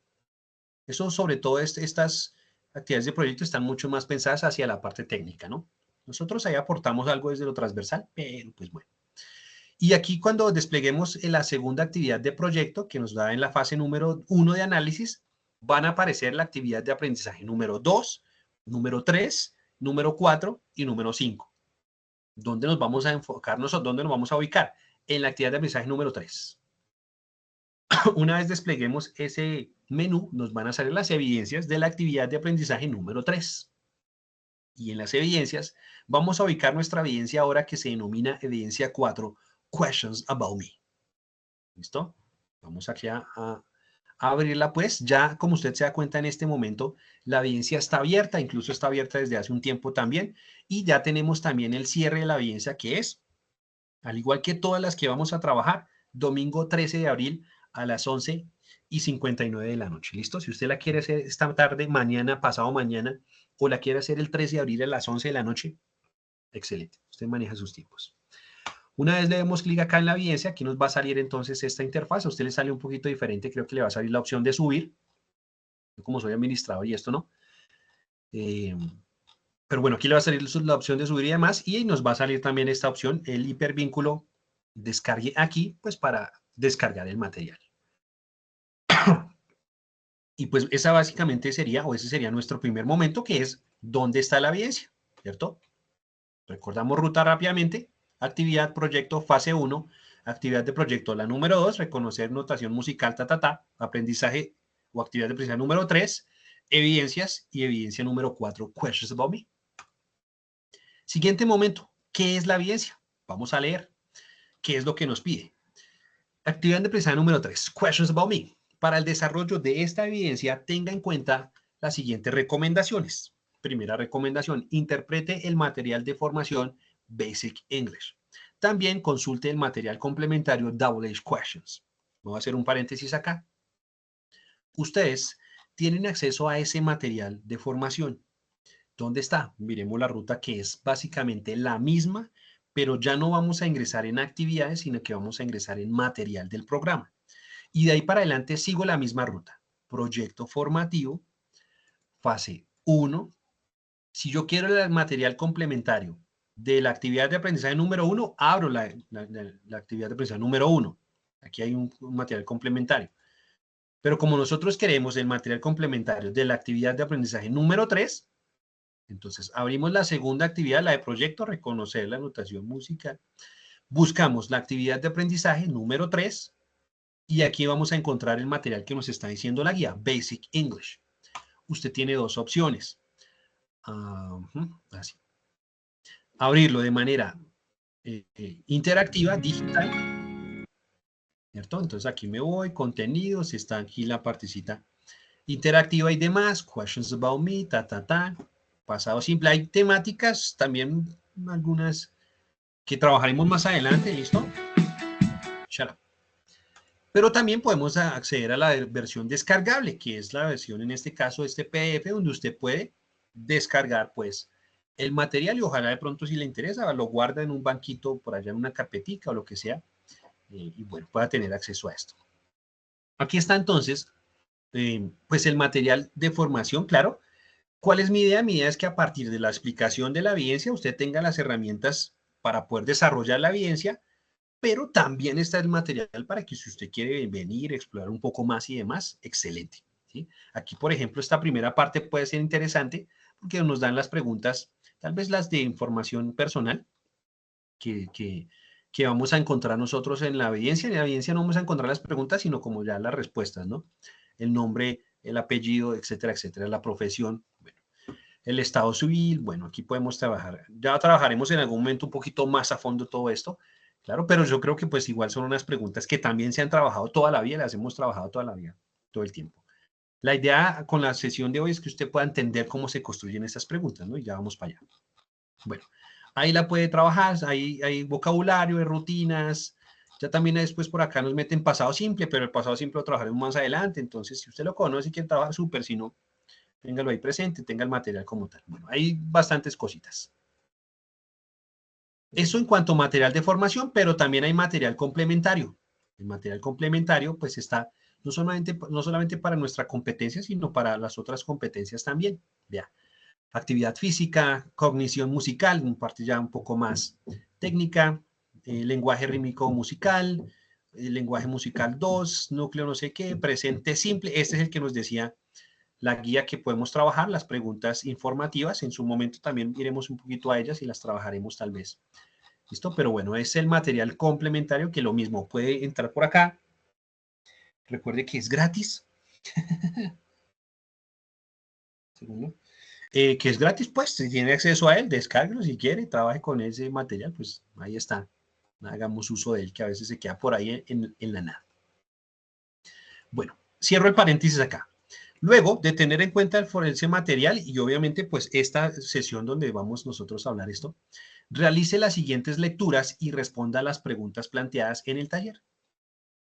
Eso, sobre todo, estas actividades de proyecto están mucho más pensadas hacia la parte técnica, ¿no? Nosotros ahí aportamos algo desde lo transversal, pero pues bueno. Y aquí cuando despleguemos en la segunda actividad de proyecto, que nos da en la fase número 1 de análisis, van a aparecer la actividad de aprendizaje número 2, número 3, número 4 y número 5. ¿Dónde nos vamos a enfocar nosotros? ¿Dónde nos vamos a ubicar? En la actividad de aprendizaje número 3. Una vez despleguemos ese menú, nos van a salir las evidencias de la actividad de aprendizaje número 3. Y en las evidencias vamos a ubicar nuestra evidencia ahora que se denomina evidencia 4, Questions About Me. ¿Listo? Vamos aquí a abrirla, pues. Ya, como usted se da cuenta en este momento, la evidencia está abierta, incluso está abierta desde hace un tiempo también. Y ya tenemos también el cierre de la evidencia, que es, al igual que todas las que vamos a trabajar, domingo 13 de abril a las 11:59 de la noche. ¿Listo? Si usted la quiere hacer esta tarde, mañana, pasado mañana, o la quiere hacer el 13 de abril a las 11 de la noche, excelente. Usted maneja sus tiempos. Una vez le demos clic acá en la evidencia, aquí nos va a salir entonces esta interfaz. A usted le sale un poquito diferente, creo que le va a salir la opción de subir. Yo como soy administrador y esto no. Pero bueno, aquí le va a salir la opción de subir y demás. Y nos va a salir también esta opción, el hipervínculo, descargue aquí, pues para descargar el material. Y pues esa básicamente sería, o ese sería nuestro primer momento, que es ¿dónde está la evidencia? ¿Cierto? Recordamos ruta rápidamente. Actividad, proyecto, fase 1. Actividad de proyecto, la número 2, reconocer notación musical, aprendizaje o actividad de aprendizaje número 3, evidencias y evidencia número 4, questions about me. Siguiente momento, ¿qué es la evidencia? Vamos a leer qué es lo que nos pide. Actividad de aprendizaje número 3, questions about me. Para el desarrollo de esta evidencia, tenga en cuenta las siguientes recomendaciones. Primera recomendación, interprete el material de formación Basic English. También consulte el material complementario Double H Questions. Voy a hacer un paréntesis acá. Ustedes tienen acceso a ese material de formación. ¿Dónde está? Miremos la ruta, que es básicamente la misma, pero ya no vamos a ingresar en actividades, sino que vamos a ingresar en material del programa. Y de ahí para adelante sigo la misma ruta. Proyecto formativo, fase 1. Si yo quiero el material complementario de la actividad de aprendizaje número 1, abro la actividad de aprendizaje número 1. Aquí hay un material complementario. Pero como nosotros queremos el material complementario de la actividad de aprendizaje número 3, entonces abrimos la segunda actividad, la de proyecto, reconocer la notación musical. Buscamos la actividad de aprendizaje número 3 y aquí vamos a encontrar el material que nos está diciendo la guía, Basic English. Usted tiene dos opciones. Así. Abrirlo de manera interactiva, digital, ¿cierto? Entonces aquí me voy, contenidos, está aquí la partecita interactiva y demás, questions about me, pasado simple. Hay temáticas también, algunas que trabajaremos más adelante, ¿listo? Shut up. Pero también podemos acceder a la versión descargable, que es la versión, en este caso, este PDF, donde usted puede descargar, pues, el material y ojalá de pronto, si le interesa, lo guarda en un banquito por allá en una carpetica o lo que sea, y bueno, pueda tener acceso a esto. Aquí está entonces, pues, el material de formación, claro. ¿Cuál es mi idea? Mi idea es que a partir de la explicación de la evidencia, usted tenga las herramientas para poder desarrollar la evidencia, pero también está el material para que si usted quiere venir, explorar un poco más y demás, excelente. ¿Sí? Aquí, por ejemplo, esta primera parte puede ser interesante porque nos dan las preguntas, tal vez las de información personal, que vamos a encontrar nosotros en la evidencia. En la evidencia no vamos a encontrar las preguntas, sino como ya las respuestas, ¿no? El nombre, el apellido, etcétera, etcétera, la profesión, bueno, el estado civil, bueno, aquí podemos trabajar. Ya trabajaremos en algún momento un poquito más a fondo todo esto, claro, pero yo creo que pues igual son unas preguntas que también se han trabajado toda la vida, las hemos trabajado toda la vida, todo el tiempo. La idea con la sesión de hoy es que usted pueda entender cómo se construyen estas preguntas, ¿no? Y ya vamos para allá. Bueno, ahí la puede trabajar, ahí hay vocabulario, hay rutinas, ya también después por acá nos meten pasado simple, pero el pasado simple lo trabajaremos más adelante, entonces si usted lo conoce y quiere trabajar, súper, si no, téngalo ahí presente, tenga el material como tal. Bueno, hay bastantes cositas. Eso en cuanto a material de formación, pero también hay material complementario. El material complementario pues está no solamente para nuestra competencia, sino para las otras competencias también. Vea, actividad física, cognición musical, en parte ya un poco más técnica, lenguaje rítmico musical, lenguaje musical 2, núcleo no sé qué, presente simple. Este es el que nos decía la guía que podemos trabajar, las preguntas informativas. En su momento también iremos un poquito a ellas y las trabajaremos tal vez. ¿Listo? Pero bueno, es el material complementario que lo mismo puede entrar por acá, Recuerde que es gratis. Segundo. Que es gratis, pues, si tiene acceso a él, descárguelo si quiere, trabaje con ese material, pues ahí está. Hagamos uso de él, que a veces se queda por ahí en la nada. Bueno, cierro el paréntesis acá. Luego de tener en cuenta el forense material y obviamente pues esta sesión donde vamos nosotros a hablar esto, realice las siguientes lecturas y responda a las preguntas planteadas en el taller.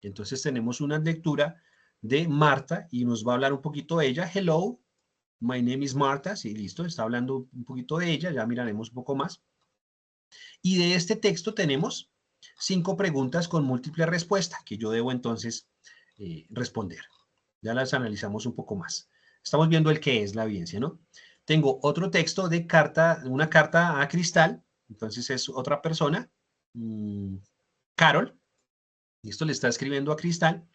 Entonces tenemos una lectura de Marta y nos va a hablar un poquito de ella. Hello, my name is Marta. Sí, listo, está hablando un poquito de ella, ya miraremos un poco más. Y de este texto tenemos 5 preguntas con múltiple respuesta que yo debo entonces responder. Ya las analizamos un poco más. Estamos viendo el qué es la evidencia, ¿no? Tengo otro texto de una carta a Cristal, entonces es otra persona, Carol, y esto le está escribiendo a Cristal,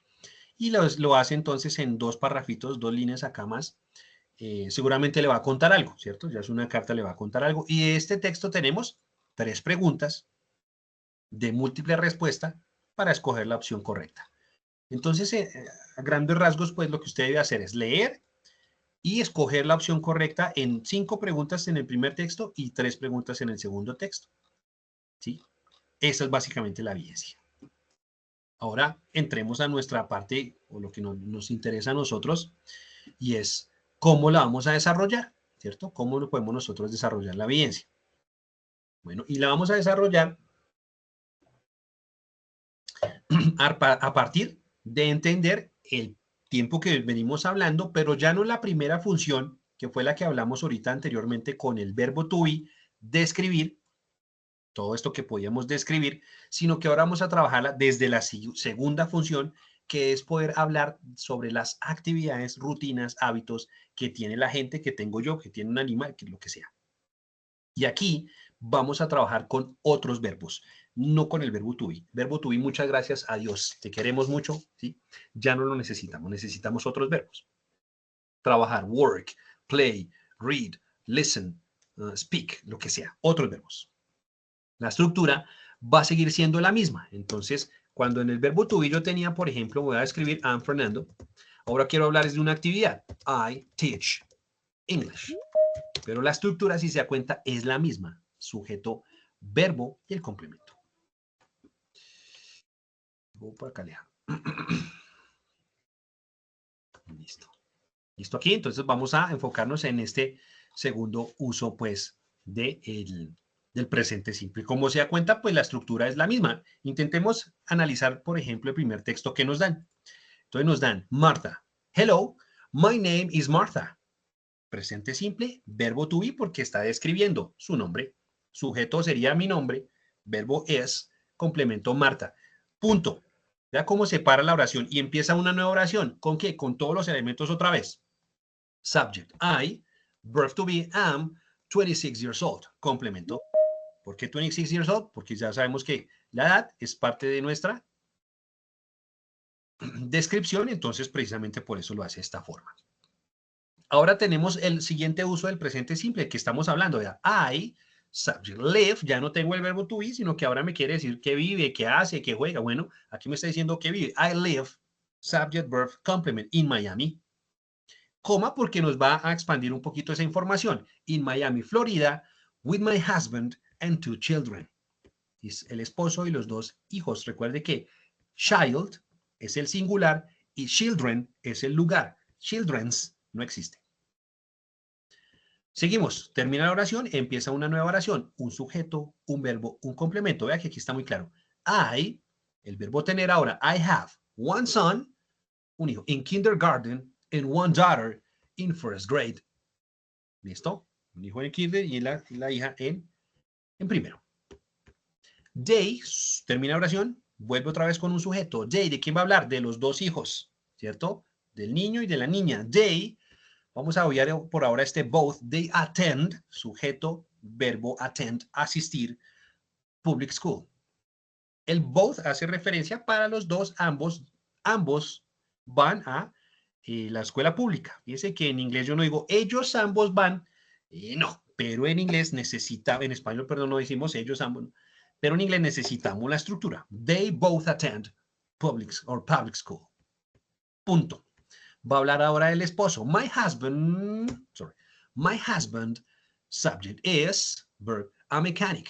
y lo hace entonces en 2 parrafitos, 2 líneas acá más. Seguramente le va a contar algo, ¿cierto? Ya es una carta, le va a contar algo. Y de este texto tenemos 3 preguntas de múltiple respuesta para escoger la opción correcta. Entonces, a grandes rasgos, pues lo que usted debe hacer es leer y escoger la opción correcta en 5 preguntas en el primer texto y 3 preguntas en el segundo texto. ¿Sí? Esa es básicamente la evidencia. Ahora entremos a nuestra parte, o lo que nos interesa a nosotros, y es cómo la vamos a desarrollar, ¿cierto? ¿Cómo lo podemos nosotros desarrollar la evidencia? Bueno, y la vamos a desarrollar a partir de entender el tiempo que venimos hablando, pero ya no la primera función, que fue la que hablamos ahorita anteriormente con el verbo to be, describir, todo esto que podíamos describir, sino que ahora vamos a trabajarla desde la segunda función, que es poder hablar sobre las actividades, rutinas, hábitos que tiene la gente, que tengo yo, que tiene un animal, que lo que sea. Y aquí vamos a trabajar con otros verbos, no con el verbo to be. Verbo to be, muchas gracias a Dios, te queremos mucho, ¿sí? Ya no lo necesitamos, necesitamos otros verbos. Trabajar, work, play, read, listen, speak, lo que sea, otros verbos. La estructura va a seguir siendo la misma. Entonces, cuando en el verbo to be yo tenía, por ejemplo, voy a escribir I'm Fernando, ahora quiero hablarles de una actividad. I teach English. Pero la estructura, si se da cuenta, es la misma. Sujeto, verbo y el complemento. Voy por acá, Alejandro. Listo. Listo aquí. Entonces vamos a enfocarnos en este segundo uso, pues, del presente simple. Como se da cuenta, pues la estructura es la misma. Intentemos analizar, por ejemplo, el primer texto que nos dan. Entonces nos dan Marta. Hello, my name is Martha. Presente simple, verbo to be porque está describiendo su nombre. Sujeto sería mi nombre, verbo es, complemento Marta. Punto. ¿Ya cómo se para la oración? Y empieza una nueva oración. ¿Con qué? Con todos los elementos otra vez. Subject, I, verb to be, am, 26 years old. Complemento. ¿Por qué 26 years old? Porque ya sabemos que la edad es parte de nuestra descripción, entonces precisamente por eso lo hace de esta forma. Ahora tenemos el siguiente uso del presente simple que estamos hablando. De I, subject, live, ya no tengo el verbo to be, sino que ahora me quiere decir que vive, que hace, que juega. Bueno, aquí me está diciendo que vive. I live, subject, verb, complement, in Miami. Coma, porque nos va a expandir un poquito esa información. In Miami, Florida, with my husband and 2 children. Es el esposo y los 2 hijos. Recuerde que child es el singular y children es el lugar. Children's no existe. Seguimos, termina la oración, empieza una nueva oración, un sujeto, un verbo, un complemento. Vea que aquí está muy claro. I, el verbo tener ahora, I have one son, un hijo, in kindergarten, and one daughter in first grade. ¿Listo? Un hijo en kinder y la hija en primero. They, termina la oración, vuelve otra vez con un sujeto. They, ¿de quién va a hablar? De los 2 hijos, ¿cierto? Del niño y de la niña. They, vamos a obviar por ahora este both. They attend, sujeto, verbo attend, asistir, public school. El both hace referencia para los 2, ambos van a la escuela pública. Fíjense que en inglés yo no digo ellos ambos van, no, pero en inglés en español, perdón, no decimos ellos ambos, pero en inglés necesitamos la estructura. They both attend public school. Punto. Va a hablar ahora del esposo. My husband, subject is, verb, a mechanic.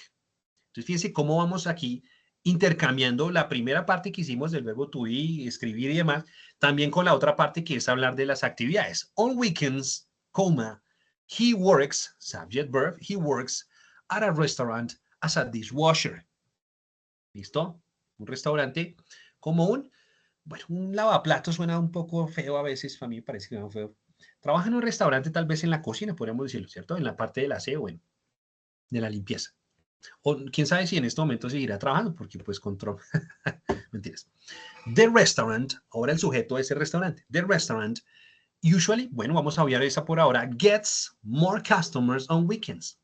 Entonces, fíjense cómo vamos aquí intercambiando la primera parte que hicimos del verbo to be, escribir y demás, también con la otra parte que es hablar de las actividades. On weekends, coma, he works, subject, verb, he works at a restaurant as a dishwasher. ¿Listo? Un restaurante como un lavaplatos suena un poco feo a veces, a mí me parece que suena feo. Trabaja en un restaurante, tal vez en la cocina, podríamos decirlo, ¿cierto? En la parte del aseo, bueno, de la limpieza. O quién sabe si en este momento seguirá trabajando, porque pues control. Mentiras. The restaurant, ahora el sujeto de ese restaurante. The restaurant, usually, bueno, vamos a obviar esa por ahora, gets more customers on weekends.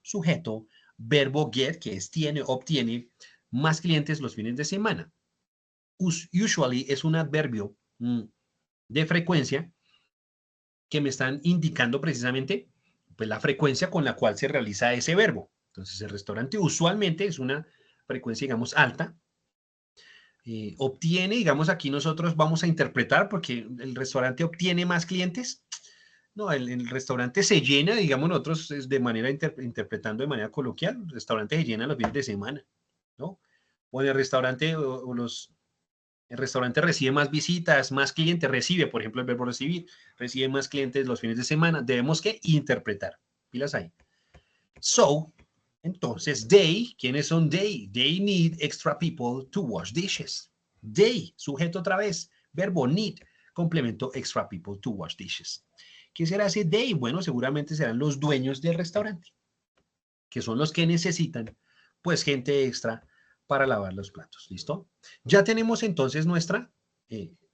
Sujeto, verbo get, que es tiene, obtiene más clientes los fines de semana. Usually es un adverbio de frecuencia que me están indicando precisamente pues, la frecuencia con la cual se realiza ese verbo. Entonces, el restaurante usualmente es una frecuencia, digamos, alta. Obtiene, digamos, aquí nosotros vamos a interpretar porque el restaurante obtiene más clientes. No, el restaurante se llena, digamos, nosotros de manera interpretando de manera coloquial, el restaurante se llena los fines de semana, ¿no? O en el restaurante el restaurante recibe más visitas, más clientes, recibe, por ejemplo, el verbo recibir, recibe más clientes los fines de semana. Debemos que interpretar. Pilas ahí. So, entonces, they, ¿quiénes son they? They need extra people to wash dishes. They, sujeto otra vez, verbo need, complemento extra people to wash dishes. ¿Qué será ese they? Bueno, seguramente serán los dueños del restaurante, que son los que necesitan, pues, gente extra para lavar los platos. ¿Listo? Ya tenemos entonces nuestra,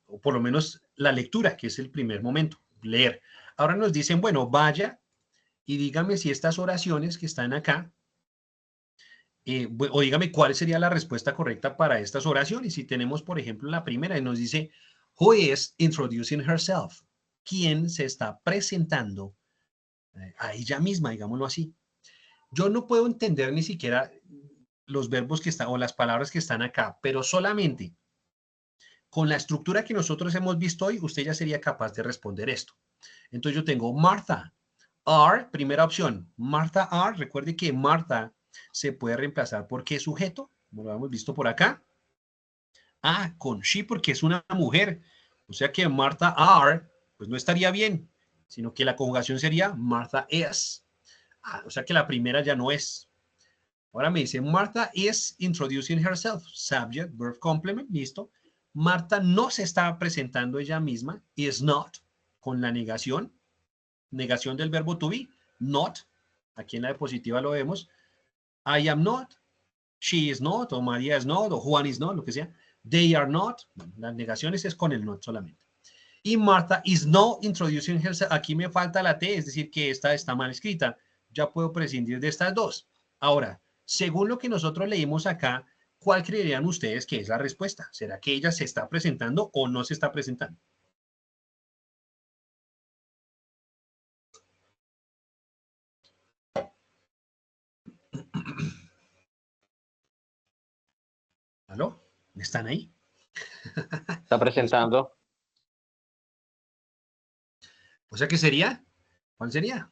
o por lo menos la lectura, que es el primer momento, leer. Ahora nos dicen, bueno, vaya y dígame si estas oraciones que están acá, o dígame cuál sería la respuesta correcta para estas oraciones. Si tenemos, por ejemplo, la primera y nos dice, who is introducing herself? ¿Quién se está presentando a ella misma, digámoslo así? Yo no puedo entender ni siquiera los verbos que están o las palabras que están acá, pero solamente con la estructura que nosotros hemos visto hoy, usted ya sería capaz de responder esto. Entonces yo tengo Martha, are, primera opción. Martha are, recuerde que Martha se puede reemplazar por qué sujeto, como lo hemos visto por acá. Ah, con she porque es una mujer. O sea que Martha are, pues no estaría bien, sino que la conjugación sería Martha is. Ah, o sea que la primera ya no es. Ahora me dice, Martha is introducing herself. Subject, verb, complement, listo. Marta no se está presentando ella misma, is not, con la negación del verbo to be, not, aquí en la diapositiva lo vemos, I am not, she is not, o María is not, o Juan is not, lo que sea, they are not, las negaciones es con el not solamente. Y Martha is not introducing herself, aquí me falta la T, es decir, que esta está mal escrita, ya puedo prescindir de estas dos. Ahora, según lo que nosotros leímos acá, ¿cuál creerían ustedes que es la respuesta? ¿Será que ella se está presentando o no se está presentando? ¿Aló? ¿Están ahí? Está presentando. O sea, ¿qué sería? ¿Cuál sería?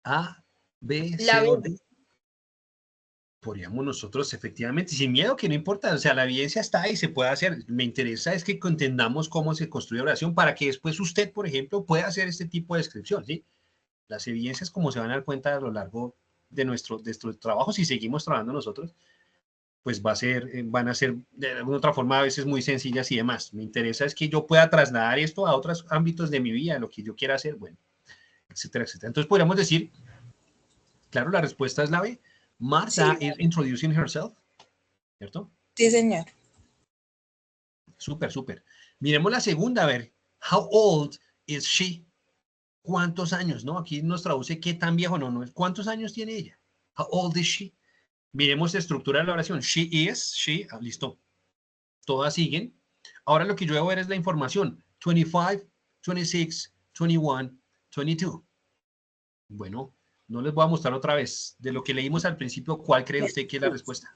A, B, C o D. Podríamos nosotros, efectivamente, sin miedo, que no importa, o sea, la evidencia está ahí, se puede hacer. Me interesa es que entendamos cómo se construye la oración para que después usted, por ejemplo, pueda hacer este tipo de descripción, ¿sí? Las evidencias, como se van a dar cuenta a lo largo de nuestro trabajo, si seguimos trabajando nosotros, pues van a ser de alguna otra forma a veces muy sencillas y demás. Me interesa es que yo pueda trasladar esto a otros ámbitos de mi vida, lo que yo quiera hacer, bueno, etcétera, etcétera. Entonces podríamos decir, claro, la respuesta es la B. Martha is introducing herself, ¿cierto? Sí, señor. Súper, súper. Miremos la segunda, a ver. How old is she? ¿Cuántos años? ¿No? Aquí nos traduce qué tan viejo, no, no. ¿Cuántos años tiene ella? How old is she? Miremos la estructura de la oración. She is, she, listo. Todas siguen. Ahora lo que yo debo ver es la información. 25, 26, 21, 22. Bueno, no les voy a mostrar otra vez. De lo que leímos al principio, ¿cuál cree usted que es la respuesta?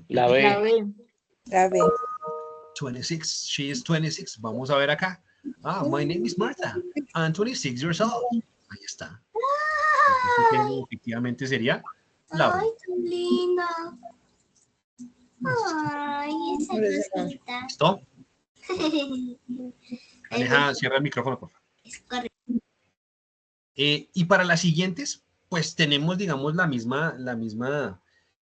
La La B. B. La B. 26. She is 26. Vamos a ver acá. My name is Martha. I'm 26 years old. Ahí está. Entonces, efectivamente sería la B. Ay, tan linda. Ay, esa cosita. ¿Listo? Aleja, cierra el micrófono, por favor. Es correcto. Y para las siguientes, pues tenemos, digamos, la misma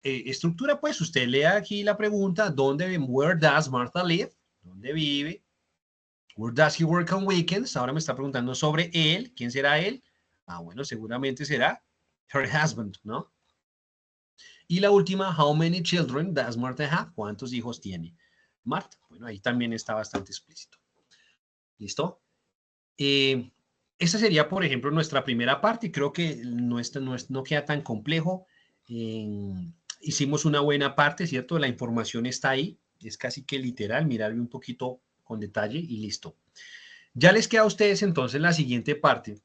estructura. Pues usted lea aquí la pregunta, where does Martha live? ¿Dónde vive? Where does he work on weekends? Ahora me está preguntando sobre él. ¿Quién será él? Bueno, seguramente será her husband, ¿no? Y la última, how many children does Martha have? ¿Cuántos hijos tiene Martha? Bueno, ahí también está bastante explícito. ¿Listo? Esta sería, por ejemplo, nuestra primera parte. Creo que no queda tan complejo. Hicimos una buena parte, ¿cierto? La información está ahí. Es casi que literal. Mirarle un poquito con detalle y listo. Ya les queda a ustedes entonces la siguiente parte,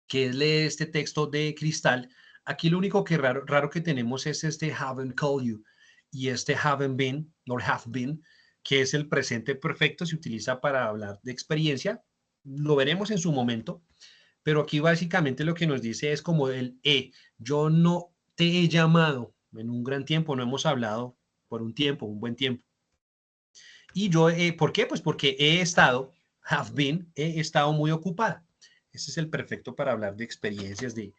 que es leer este texto de Cristal. Aquí lo único que raro que tenemos es este haven't called you y este haven't been, or have been, que es el presente perfecto, se utiliza para hablar de experiencia. Lo veremos en su momento, pero aquí básicamente lo que nos dice es como el yo no te he llamado en un gran tiempo, no hemos hablado por un tiempo, un buen tiempo. Y yo, ¿por qué? Pues porque he estado muy ocupada. Ese es el perfecto para hablar de experiencias, de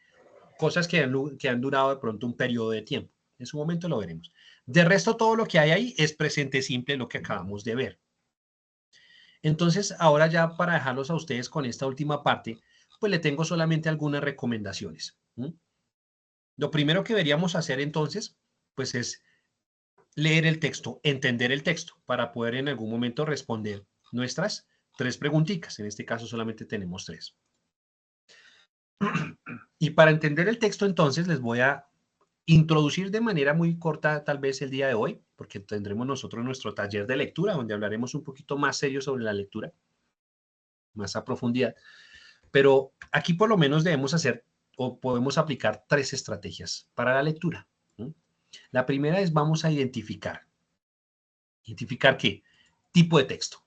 cosas que han durado de pronto un periodo de tiempo. En su momento lo veremos. De resto, todo lo que hay ahí es presente simple, lo que acabamos de ver. Entonces, ahora ya para dejarlos a ustedes con esta última parte, pues le tengo solamente algunas recomendaciones. Lo primero que deberíamos hacer entonces, pues es leer el texto, entender el texto, para poder en algún momento responder nuestras 3 preguntitas. En este caso solamente tenemos 3. Y para entender el texto, entonces, les voy a introducir de manera muy corta, tal vez el día de hoy, porque tendremos nosotros nuestro taller de lectura, donde hablaremos un poquito más serio sobre la lectura, más a profundidad. Pero aquí por lo menos debemos hacer o podemos aplicar 3 estrategias para la lectura. La primera es vamos a identificar. ¿Identificar qué? Tipo de texto.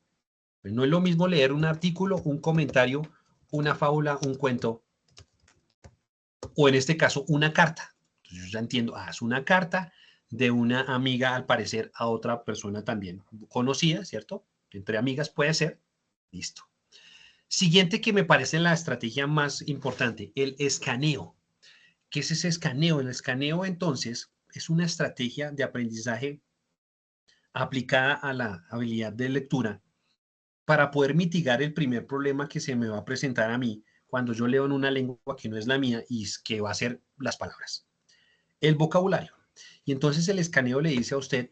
Pues no es lo mismo leer un artículo, un comentario, una fábula, un cuento, o en este caso, una carta. Entonces yo ya entiendo, es una carta de una amiga, al parecer, a otra persona también conocida, ¿cierto? Entre amigas puede ser. Listo. Siguiente que me parece la estrategia más importante, el escaneo. ¿Qué es ese escaneo? El escaneo, entonces, es una estrategia de aprendizaje aplicada a la habilidad de lectura para poder mitigar el primer problema que se me va a presentar a mí cuando yo leo en una lengua que no es la mía y que va a ser las palabras. El vocabulario. Y entonces el escaneo le dice a usted,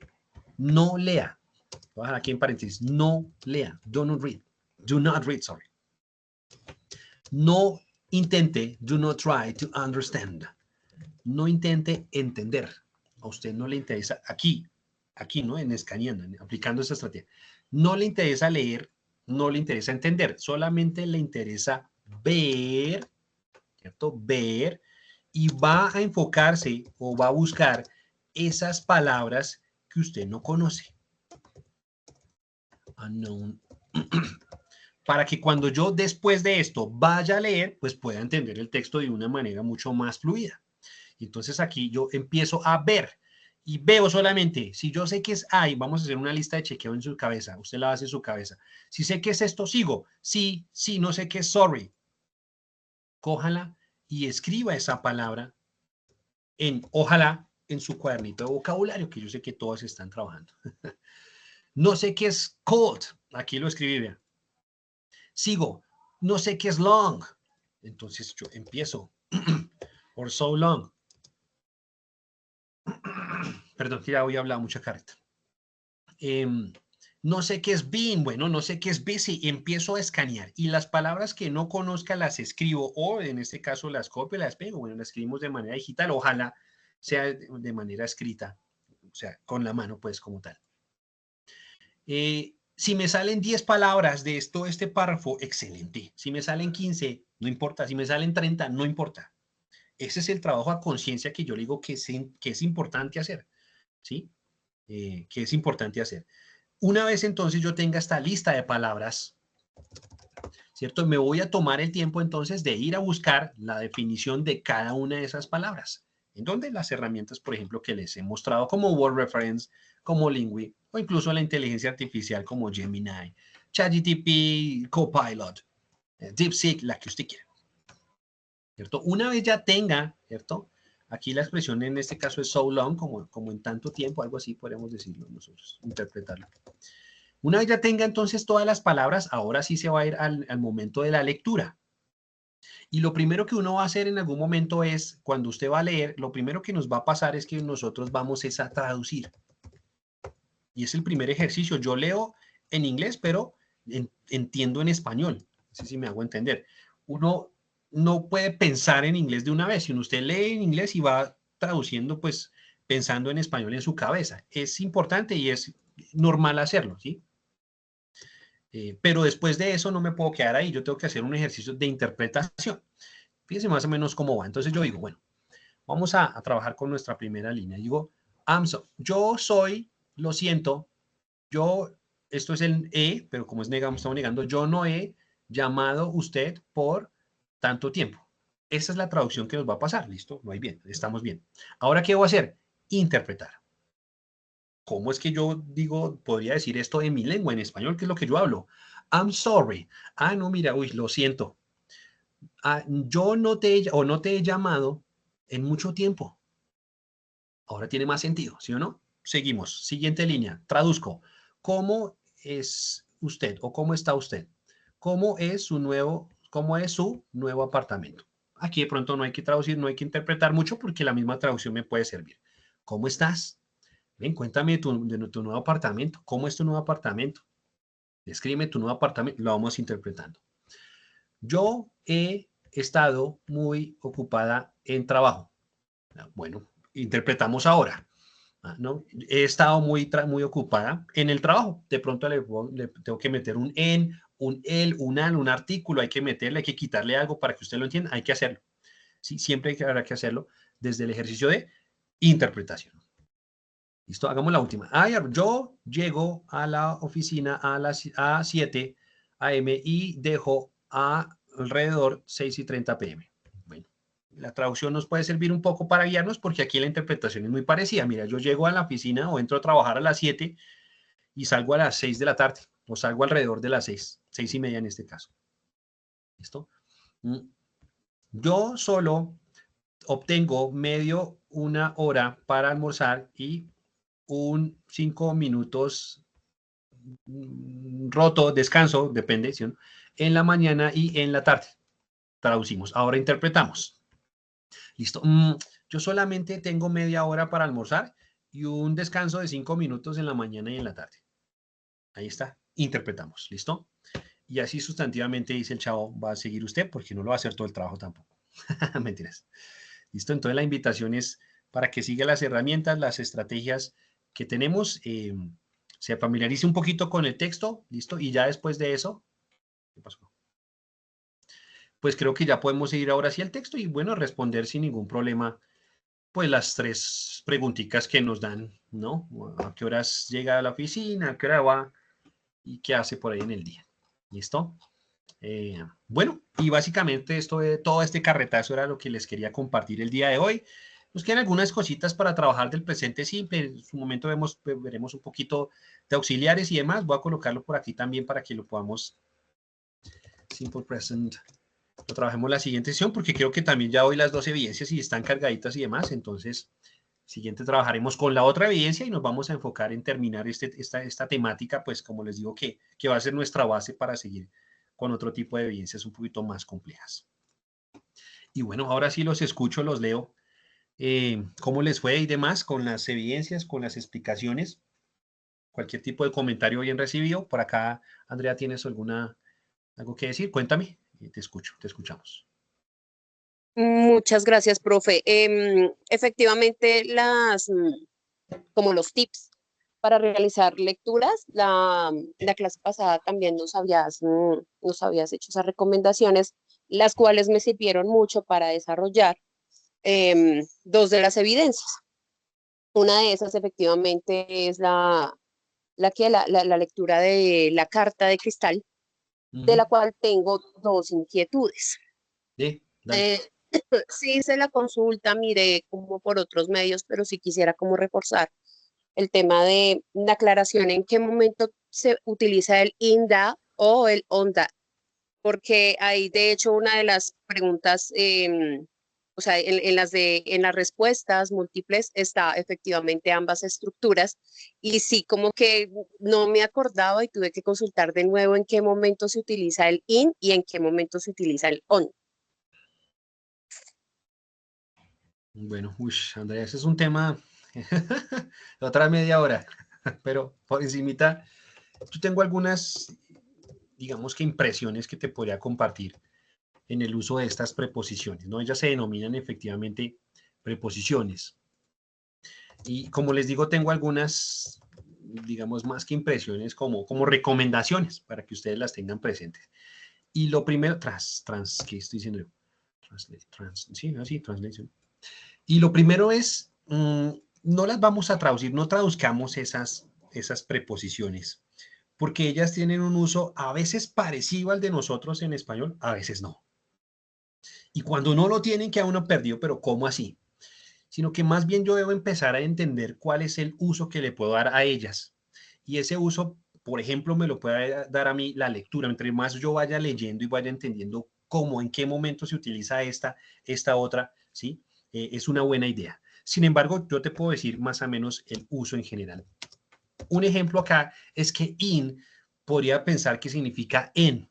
no lea. Voy a dejar aquí en paréntesis, no lea. Do not read. Do not read, sorry. No intente, do not try to understand. No intente entender. A usted no le interesa, aquí, ¿no? En escaneando, aplicando esa estrategia. No le interesa leer, no le interesa entender, solamente le interesa ver, ¿cierto? Ver, y va a enfocarse o va a buscar esas palabras que usted no conoce. Unknown. Para que cuando yo después de esto vaya a leer, pues pueda entender el texto de una manera mucho más fluida. Y entonces aquí yo empiezo a ver y veo solamente, si yo sé que es I, vamos a hacer una lista de chequeo en su cabeza, usted la hace en su cabeza. Si sé que es esto, sigo. Sí, no sé qué es sorry. Cójala y escriba esa palabra ojalá en su cuadernito de vocabulario, que yo sé que todos están trabajando. No sé qué es cold, aquí lo escribí, vean. Sigo, no sé qué es long, entonces yo empiezo, or so long. Perdón, que ya voy a hablar mucha careta. No sé qué es been, bueno, no sé qué es busy, empiezo a escanear y las palabras que no conozca las escribo o en este caso las copio, las pego, bueno, las escribimos de manera digital, ojalá sea de manera escrita, o sea, con la mano pues como tal. Si me salen 10 palabras de este párrafo, excelente. Si me salen 15, no importa. Si me salen 30, no importa. Ese es el trabajo a conciencia que yo digo que es importante hacer, ¿sí? que es importante hacer. Una vez entonces yo tenga esta lista de palabras, ¿cierto? Me voy a tomar el tiempo entonces de ir a buscar la definición de cada una de esas palabras. En donde las herramientas, por ejemplo, que les he mostrado como Word Reference, como Lingui, o incluso la inteligencia artificial como Gemini, ChatGPT, Copilot, DeepSeek, la que usted quiera. ¿Cierto? Una vez ya tenga, ¿cierto? Aquí la expresión en este caso es so long, como en tanto tiempo, algo así podríamos decirlo nosotros, interpretarlo. Una vez ya tenga entonces todas las palabras, ahora sí se va a ir al momento de la lectura. Y lo primero que uno va a hacer en algún momento es, cuando usted va a leer, lo primero que nos va a pasar es que nosotros vamos es a traducir. Y es el primer ejercicio. Yo leo en inglés, pero entiendo en español. No sé si me hago entender. Uno no puede pensar en inglés de una vez. Si usted lee en inglés y va traduciendo, pues pensando en español en su cabeza. Es importante y es normal hacerlo, ¿sí? Pero después de eso no me puedo quedar ahí. Yo tengo que hacer un ejercicio de interpretación. Fíjense más o menos cómo va. Entonces yo digo, bueno, vamos a trabajar con nuestra primera línea. Digo, yo soy, lo siento, esto es el pero como es negamos, estamos negando, yo no he llamado usted por tanto tiempo. Esa es la traducción que nos va a pasar, ¿listo? No hay bien, estamos bien. Ahora, ¿qué voy a hacer? Interpretar. ¿Cómo es que yo podría decir esto en mi lengua, en español, que es lo que yo hablo? I'm sorry. Ah, no, mira, uy, lo siento. Yo no te he llamado en mucho tiempo. Ahora tiene más sentido, ¿sí o no? Seguimos. Siguiente línea. Traduzco. ¿Cómo es usted o cómo está usted? ¿Cómo es su nuevo apartamento? Aquí de pronto no hay que traducir, no hay que interpretar mucho porque la misma traducción me puede servir. ¿Cómo estás? Ven, cuéntame de tu nuevo apartamento. ¿Cómo es tu nuevo apartamento? Descríbeme tu nuevo apartamento. Lo vamos interpretando. Yo he estado muy ocupada en trabajo. Bueno, interpretamos ahora. ¿No? He estado muy ocupada en el trabajo. De pronto le tengo que meter un en, un el, un artículo. Hay que meterle, hay que quitarle algo para que usted lo entienda. Hay que hacerlo. Sí, siempre habrá que hacerlo desde el ejercicio de interpretación. ¿Listo? Hagamos la última. Yo llego a la oficina a 7 a.m. y dejo alrededor 6:30 p.m. Bueno, la traducción nos puede servir un poco para guiarnos porque aquí la interpretación es muy parecida. Mira, yo llego a la oficina o entro a trabajar a las 7 y salgo a las 6 de la tarde o salgo alrededor de las 6:30 en este caso. ¿Listo? Yo solo obtengo una hora para almorzar y 5 minutos roto, descanso, depende, ¿sí? En la mañana y en la tarde. Traducimos. Ahora interpretamos. Listo. Yo solamente tengo media hora para almorzar y un descanso de 5 minutos en la mañana y en la tarde. Ahí está. Interpretamos. ¿Listo? Y así sustantivamente dice el chavo, va a seguir usted porque no lo va a hacer todo el trabajo tampoco. Mentiras. ¿Listo? Entonces la invitación es para que siga las herramientas, las estrategias que tenemos, se familiarice un poquito con el texto, ¿listo? Y ya después de eso, ¿qué pasó? Pues creo que ya podemos seguir ahora hacia el texto y bueno, responder sin ningún problema, pues las 3 preguntitas que nos dan, ¿no? ¿A qué horas llega a la oficina? ¿A qué hora va? ¿Y qué hace por ahí en el día? ¿Listo? Bueno, y básicamente todo este carretazo era lo que les quería compartir el día de hoy. Nos quedan algunas cositas para trabajar del presente simple. En su momento veremos un poquito de auxiliares y demás. Voy a colocarlo por aquí también para que lo podamos, simple present, lo trabajemos la siguiente sesión porque creo que también ya hoy las 2 evidencias y están cargaditas y demás. Entonces, siguiente trabajaremos con la otra evidencia y nos vamos a enfocar en terminar esta temática, pues como les digo que va a ser nuestra base para seguir con otro tipo de evidencias un poquito más complejas. Y bueno, ahora sí los escucho, los leo. ¿Cómo les fue y demás con las evidencias, con las explicaciones? Cualquier tipo de comentario bien recibido. Por acá, Andrea, ¿tienes algo que decir? Cuéntame. Te escuchamos. Muchas gracias, profe. Efectivamente, como los tips para realizar lecturas, la clase pasada también nos habías hecho esas recomendaciones, las cuales me sirvieron mucho para desarrollar 2 de las evidencias. Una de esas efectivamente es la lectura de la carta de cristal, de la cual tengo dos inquietudes. Dale. Sí hice la consulta, miré como por otros medios, pero sí quisiera como reforzar el tema de la aclaración en qué momento se utiliza el INDA o el ONDA, porque ahí de hecho una de las preguntas, o sea, en las respuestas múltiples está efectivamente ambas estructuras y sí como que no me acordaba y tuve que consultar de nuevo en qué momento se utiliza el IN y en qué momento se utiliza el ON. Bueno, Andrea, ese es un tema otra media hora, pero por encimita, yo tengo algunas, digamos que impresiones que te podría compartir en el uso de estas preposiciones, ¿no? Ellas se denominan efectivamente preposiciones. Y como les digo, tengo algunas, digamos, más que impresiones, como recomendaciones para que ustedes las tengan presentes. Y lo primero, ¿qué estoy diciendo yo? Sí, así, translation. Y lo primero es, no las vamos a traducir, no traduzcamos esas preposiciones, porque ellas tienen un uso a veces parecido al de nosotros en español, a veces no. Y cuando no lo tienen, queda uno perdido, pero ¿cómo así? Sino que más bien yo debo empezar a entender cuál es el uso que le puedo dar a ellas. Y ese uso, por ejemplo, me lo puede dar a mí la lectura. Entre más yo vaya leyendo y vaya entendiendo cómo, en qué momento se utiliza esta otra, ¿sí? Es una buena idea. Sin embargo, yo te puedo decir más o menos el uso en general. Un ejemplo acá es que in podría pensar que significa en.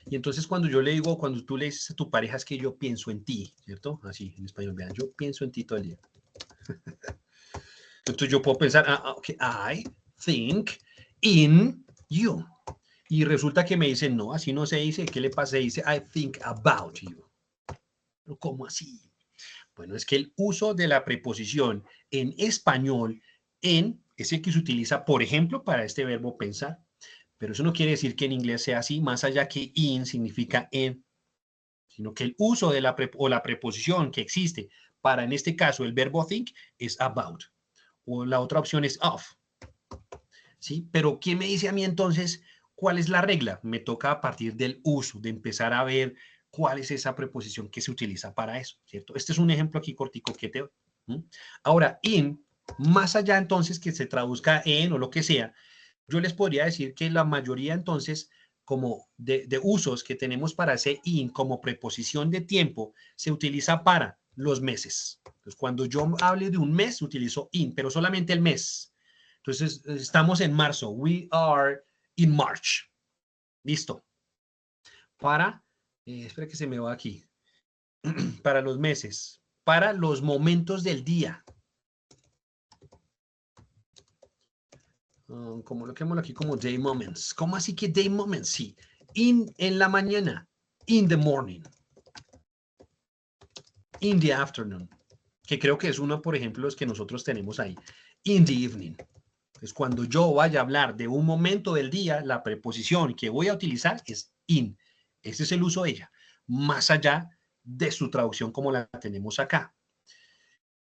Y entonces cuando yo le digo, cuando tú le dices a tu pareja es que yo pienso en ti, ¿cierto? Así en español, vean, yo pienso en ti todo el día. Entonces yo puedo pensar, okay, I think in you. Y resulta que me dicen, no, así no se dice. ¿Qué le pasa? Se dice, I think about you. ¿Pero cómo así? Bueno, es que el uso de la preposición en español, en, es el que se utiliza, por ejemplo, para este verbo pensar. Pero eso no quiere decir que en inglés sea así, más allá que in significa en, sino que el uso de la preposición que existe para, en este caso, el verbo think es about. O la otra opción es of. ¿Sí? Pero ¿quién me dice a mí entonces cuál es la regla? Me toca a partir del uso, de empezar a ver cuál es esa preposición que se utiliza para eso, ¿cierto? Este es un ejemplo aquí cortico que te doy. Ahora, in, más allá entonces que se traduzca en o lo que sea, yo les podría decir que la mayoría entonces como de usos que tenemos para ese in como preposición de tiempo se utiliza para los meses. Entonces, cuando yo hable de un mes, utilizo in, pero solamente el mes. Entonces, estamos en marzo. We are in March. Listo. Para, espera que se me va aquí. Para los meses. Para los momentos del día. Como lo que hemos aquí como day moments. ¿Cómo así que day moments? Sí. En la mañana. In the morning. In the afternoon. Que creo que es uno, por ejemplo, los que nosotros tenemos ahí. In the evening. Entonces, cuando yo vaya a hablar de un momento del día, la preposición que voy a utilizar es in. Ese es el uso de ella. Más allá de su traducción como la tenemos acá.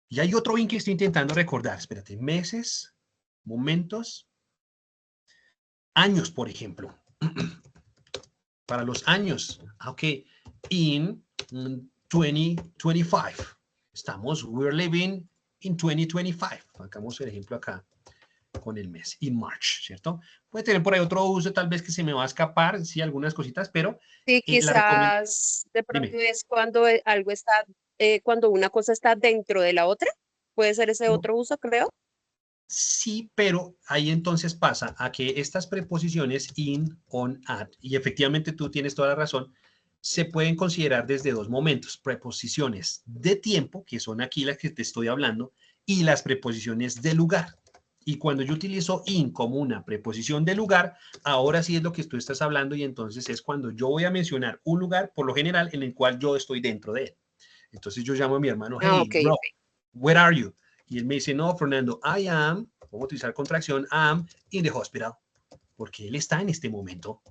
Y hay otro in que estoy intentando recordar. Espérate. Meses, momentos, años, por ejemplo. Para los años. Ok. In 2025. Estamos, we're living in 2025. Sacamos el ejemplo acá con el mes, in March, ¿cierto? Puede tener por ahí otro uso, tal vez que se me va a escapar, sí, algunas cositas, pero Sí, la recomiendo. quizás de pronto Dime. es cuando algo está, cuando una cosa está dentro de la otra. Puede ser ese No, otro uso, creo. sí, pero ahí entonces pasa a que estas preposiciones in, on, at, y efectivamente tú tienes toda la razón, se pueden considerar desde dos momentos, preposiciones de tiempo, que son aquí las que te estoy hablando, y las preposiciones de lugar. Y cuando yo utilizo in como una preposición de lugar, ahora sí es lo que tú estás hablando y entonces es cuando yo voy a mencionar un lugar, por lo general, en el cual yo estoy dentro de él. Entonces yo llamo a mi hermano, Ah, hey, ok, bro, ok. where are you? Y él me dice, no, Fernando, I am, vamos a utilizar contracción, am in the hospital, porque él está en este momento.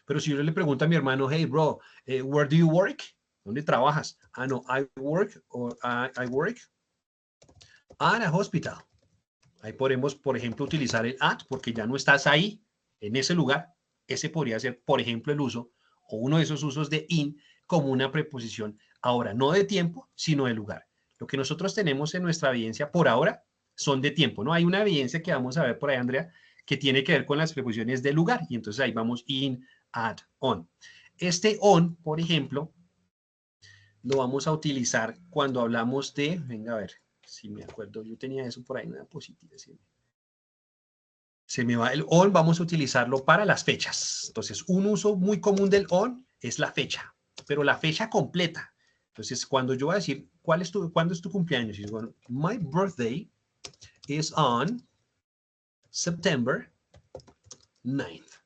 Pero si yo le pregunto a mi hermano, hey, bro, where do you work? ¿Dónde trabajas? Ah, no, I work, or I work. at a hospital. Ahí podemos, por ejemplo, utilizar el at porque ya no estás ahí, en ese lugar. Ese podría ser, por ejemplo, el uso o uno de esos usos de in como una preposición, ahora no de tiempo, sino de lugar. Lo que nosotros tenemos en nuestra evidencia por ahora son de tiempo, ¿no? Hay una evidencia que vamos a ver por ahí, Andrea, que tiene que ver con las preposiciones de lugar, y entonces ahí vamos in, at, on. Este on, por ejemplo, lo vamos a utilizar cuando hablamos de, venga a ver, si me acuerdo, yo tenía eso por ahí, una positiva, se me va el on, vamos a utilizarlo para las fechas. Entonces, un uso muy común del on es la fecha, pero la fecha completa. Entonces, cuando yo voy a decir, ¿cuándo es tu cumpleaños? Y digo, my birthday is on September 9th.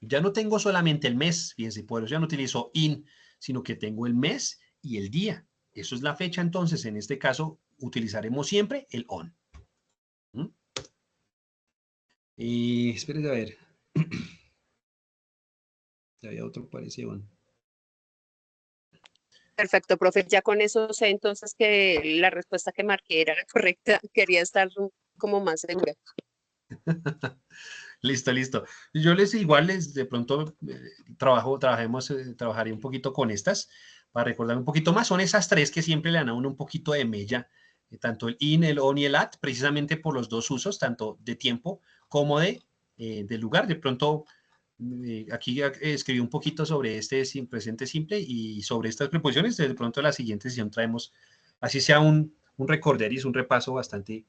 Ya no tengo solamente el mes, fíjense, por eso ya no utilizo in, sino que tengo el mes y el día. Eso es la fecha, entonces, en este caso, utilizaremos siempre el on. ¿Mm? Y espérense a ver. Había otro parecido on. Perfecto, profe. Ya con eso sé entonces que la respuesta que marqué era la correcta. Quería estar como más segura. Listo, listo. Yo de pronto trabajaré un poquito con estas para recordar un poquito más. Son esas tres que siempre le dan a uno un poquito de mella, tanto el in, el on y el at, precisamente por los dos usos, tanto de tiempo como de lugar. De pronto, aquí escribí un poquito sobre este presente simple y sobre estas preposiciones. De pronto, en la siguiente sesión traemos, así sea un recorderis, un repaso bastante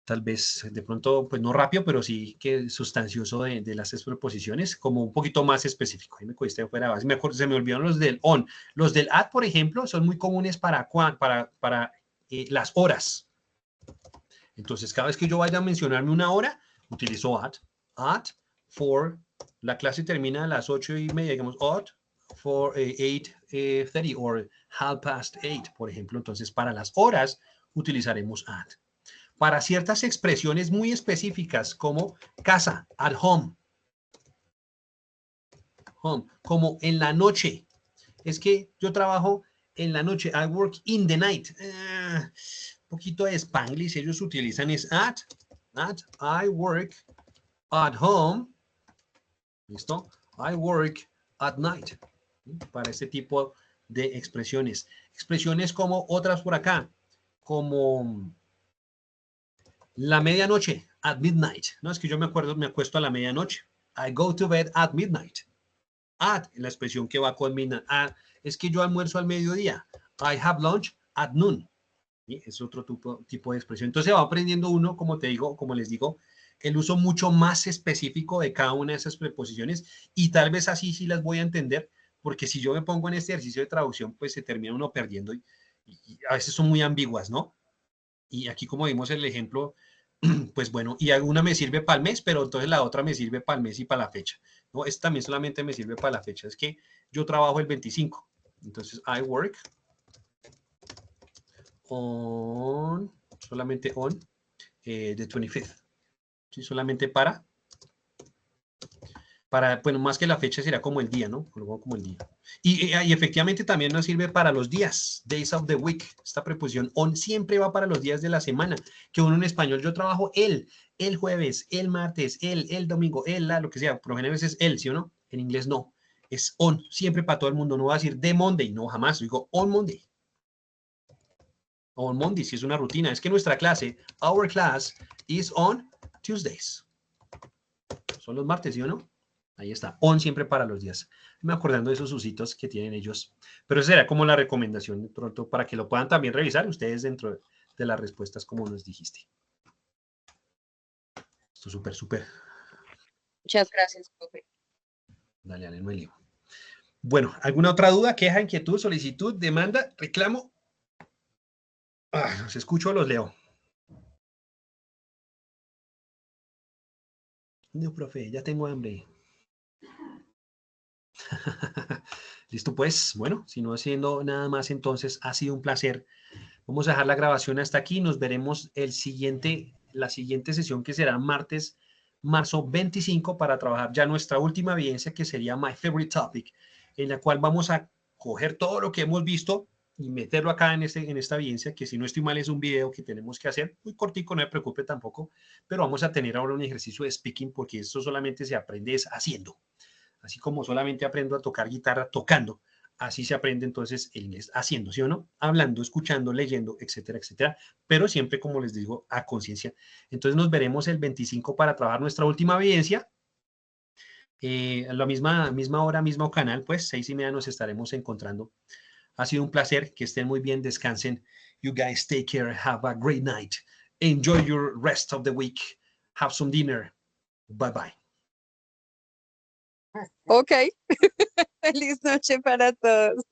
tal vez de pronto, pues no rápido, pero sí que sustancioso de las preposiciones, como un poquito más específico. Ahí me cuesta fuera base. Se me olvidaron los del on. Los del at, por ejemplo, son muy comunes para las horas. Entonces, cada vez que yo vaya a mencionarme una hora, utilizo at. At for, la clase termina a las 8:30, digamos, at for 8:30 o 8:30, por ejemplo. Entonces, para las horas utilizaremos at. Para ciertas expresiones muy específicas como casa, at home, como en la noche. Es que yo trabajo en la noche, I work in the night. Un poquito de Spanglish, ellos utilizan es at, I work at home, ¿listo? I work at night, para este tipo de expresiones. Expresiones como otras por acá, como la medianoche, at midnight. No, es que yo me acuesto a la medianoche. I go to bed at midnight. At, la expresión que va con midnight. Es que yo almuerzo al mediodía. I have lunch at noon. ¿Sí? Es otro tipo de expresión. Entonces va aprendiendo uno, como les digo, el uso mucho más específico de cada una de esas preposiciones y tal vez así sí las voy a entender, porque si yo me pongo en este ejercicio de traducción, pues se termina uno perdiendo y a veces son muy ambiguas, ¿no? Y aquí como vimos el ejemplo, pues bueno, y una me sirve para el mes, pero entonces la otra me sirve para el mes y para la fecha. No, esta también solamente me sirve para la fecha. Es que yo trabajo el 25. Entonces, I work on, solamente on, the 25th. ¿Sí? Solamente para, bueno, más que la fecha será como el día, ¿no? Como el día. Y efectivamente también nos sirve para los días, days of the week. Esta preposición on siempre va para los días de la semana, que uno en español yo trabajo el jueves, el martes, el domingo, lo que sea. Por lo general es el, ¿sí o no? En inglés no. Es on, siempre para todo el mundo. No va a decir de Monday, no, jamás. Digo on Monday. On Monday, si es una rutina. Es que nuestra clase, our class, is on Tuesdays. Son los martes, ¿sí o no? Ahí está, on siempre para los días. Me acordando de esos usitos que tienen ellos. Pero esa será como la recomendación de pronto para que lo puedan también revisar ustedes dentro de las respuestas como nos dijiste. Esto súper, súper. Muchas gracias, profe. Dale, no hay lío. Bueno, ¿alguna otra duda, queja, inquietud, solicitud, demanda, reclamo? Los escucho, los leo. No, profe, ya tengo hambre. Listo, pues, bueno, si no haciendo nada más, entonces ha sido un placer. Vamos a dejar la grabación hasta aquí. Nos veremos la siguiente sesión que será marzo 25 para trabajar ya nuestra última evidencia que sería My Favorite Topic, en la cual vamos a coger todo lo que hemos visto y meterlo acá en esta evidencia, que si no estoy mal es un video que tenemos que hacer, muy cortico, no me preocupe tampoco, pero vamos a tener ahora un ejercicio de speaking, porque esto solamente se aprende es haciendo. Así como solamente aprendo a tocar guitarra tocando, así se aprende entonces el inglés haciendo, ¿sí o no? Hablando, escuchando, leyendo, etcétera, etcétera, pero siempre, como les digo, a conciencia. Entonces nos veremos el 25 para trabajar nuestra última evidencia. A la misma hora, mismo canal, pues 6:30 nos estaremos encontrando. Ha sido un placer, que estén muy bien, descansen. You guys take care, have a great night. Enjoy your rest of the week. Have some dinner. Bye bye. Ok. Feliz noche para todos.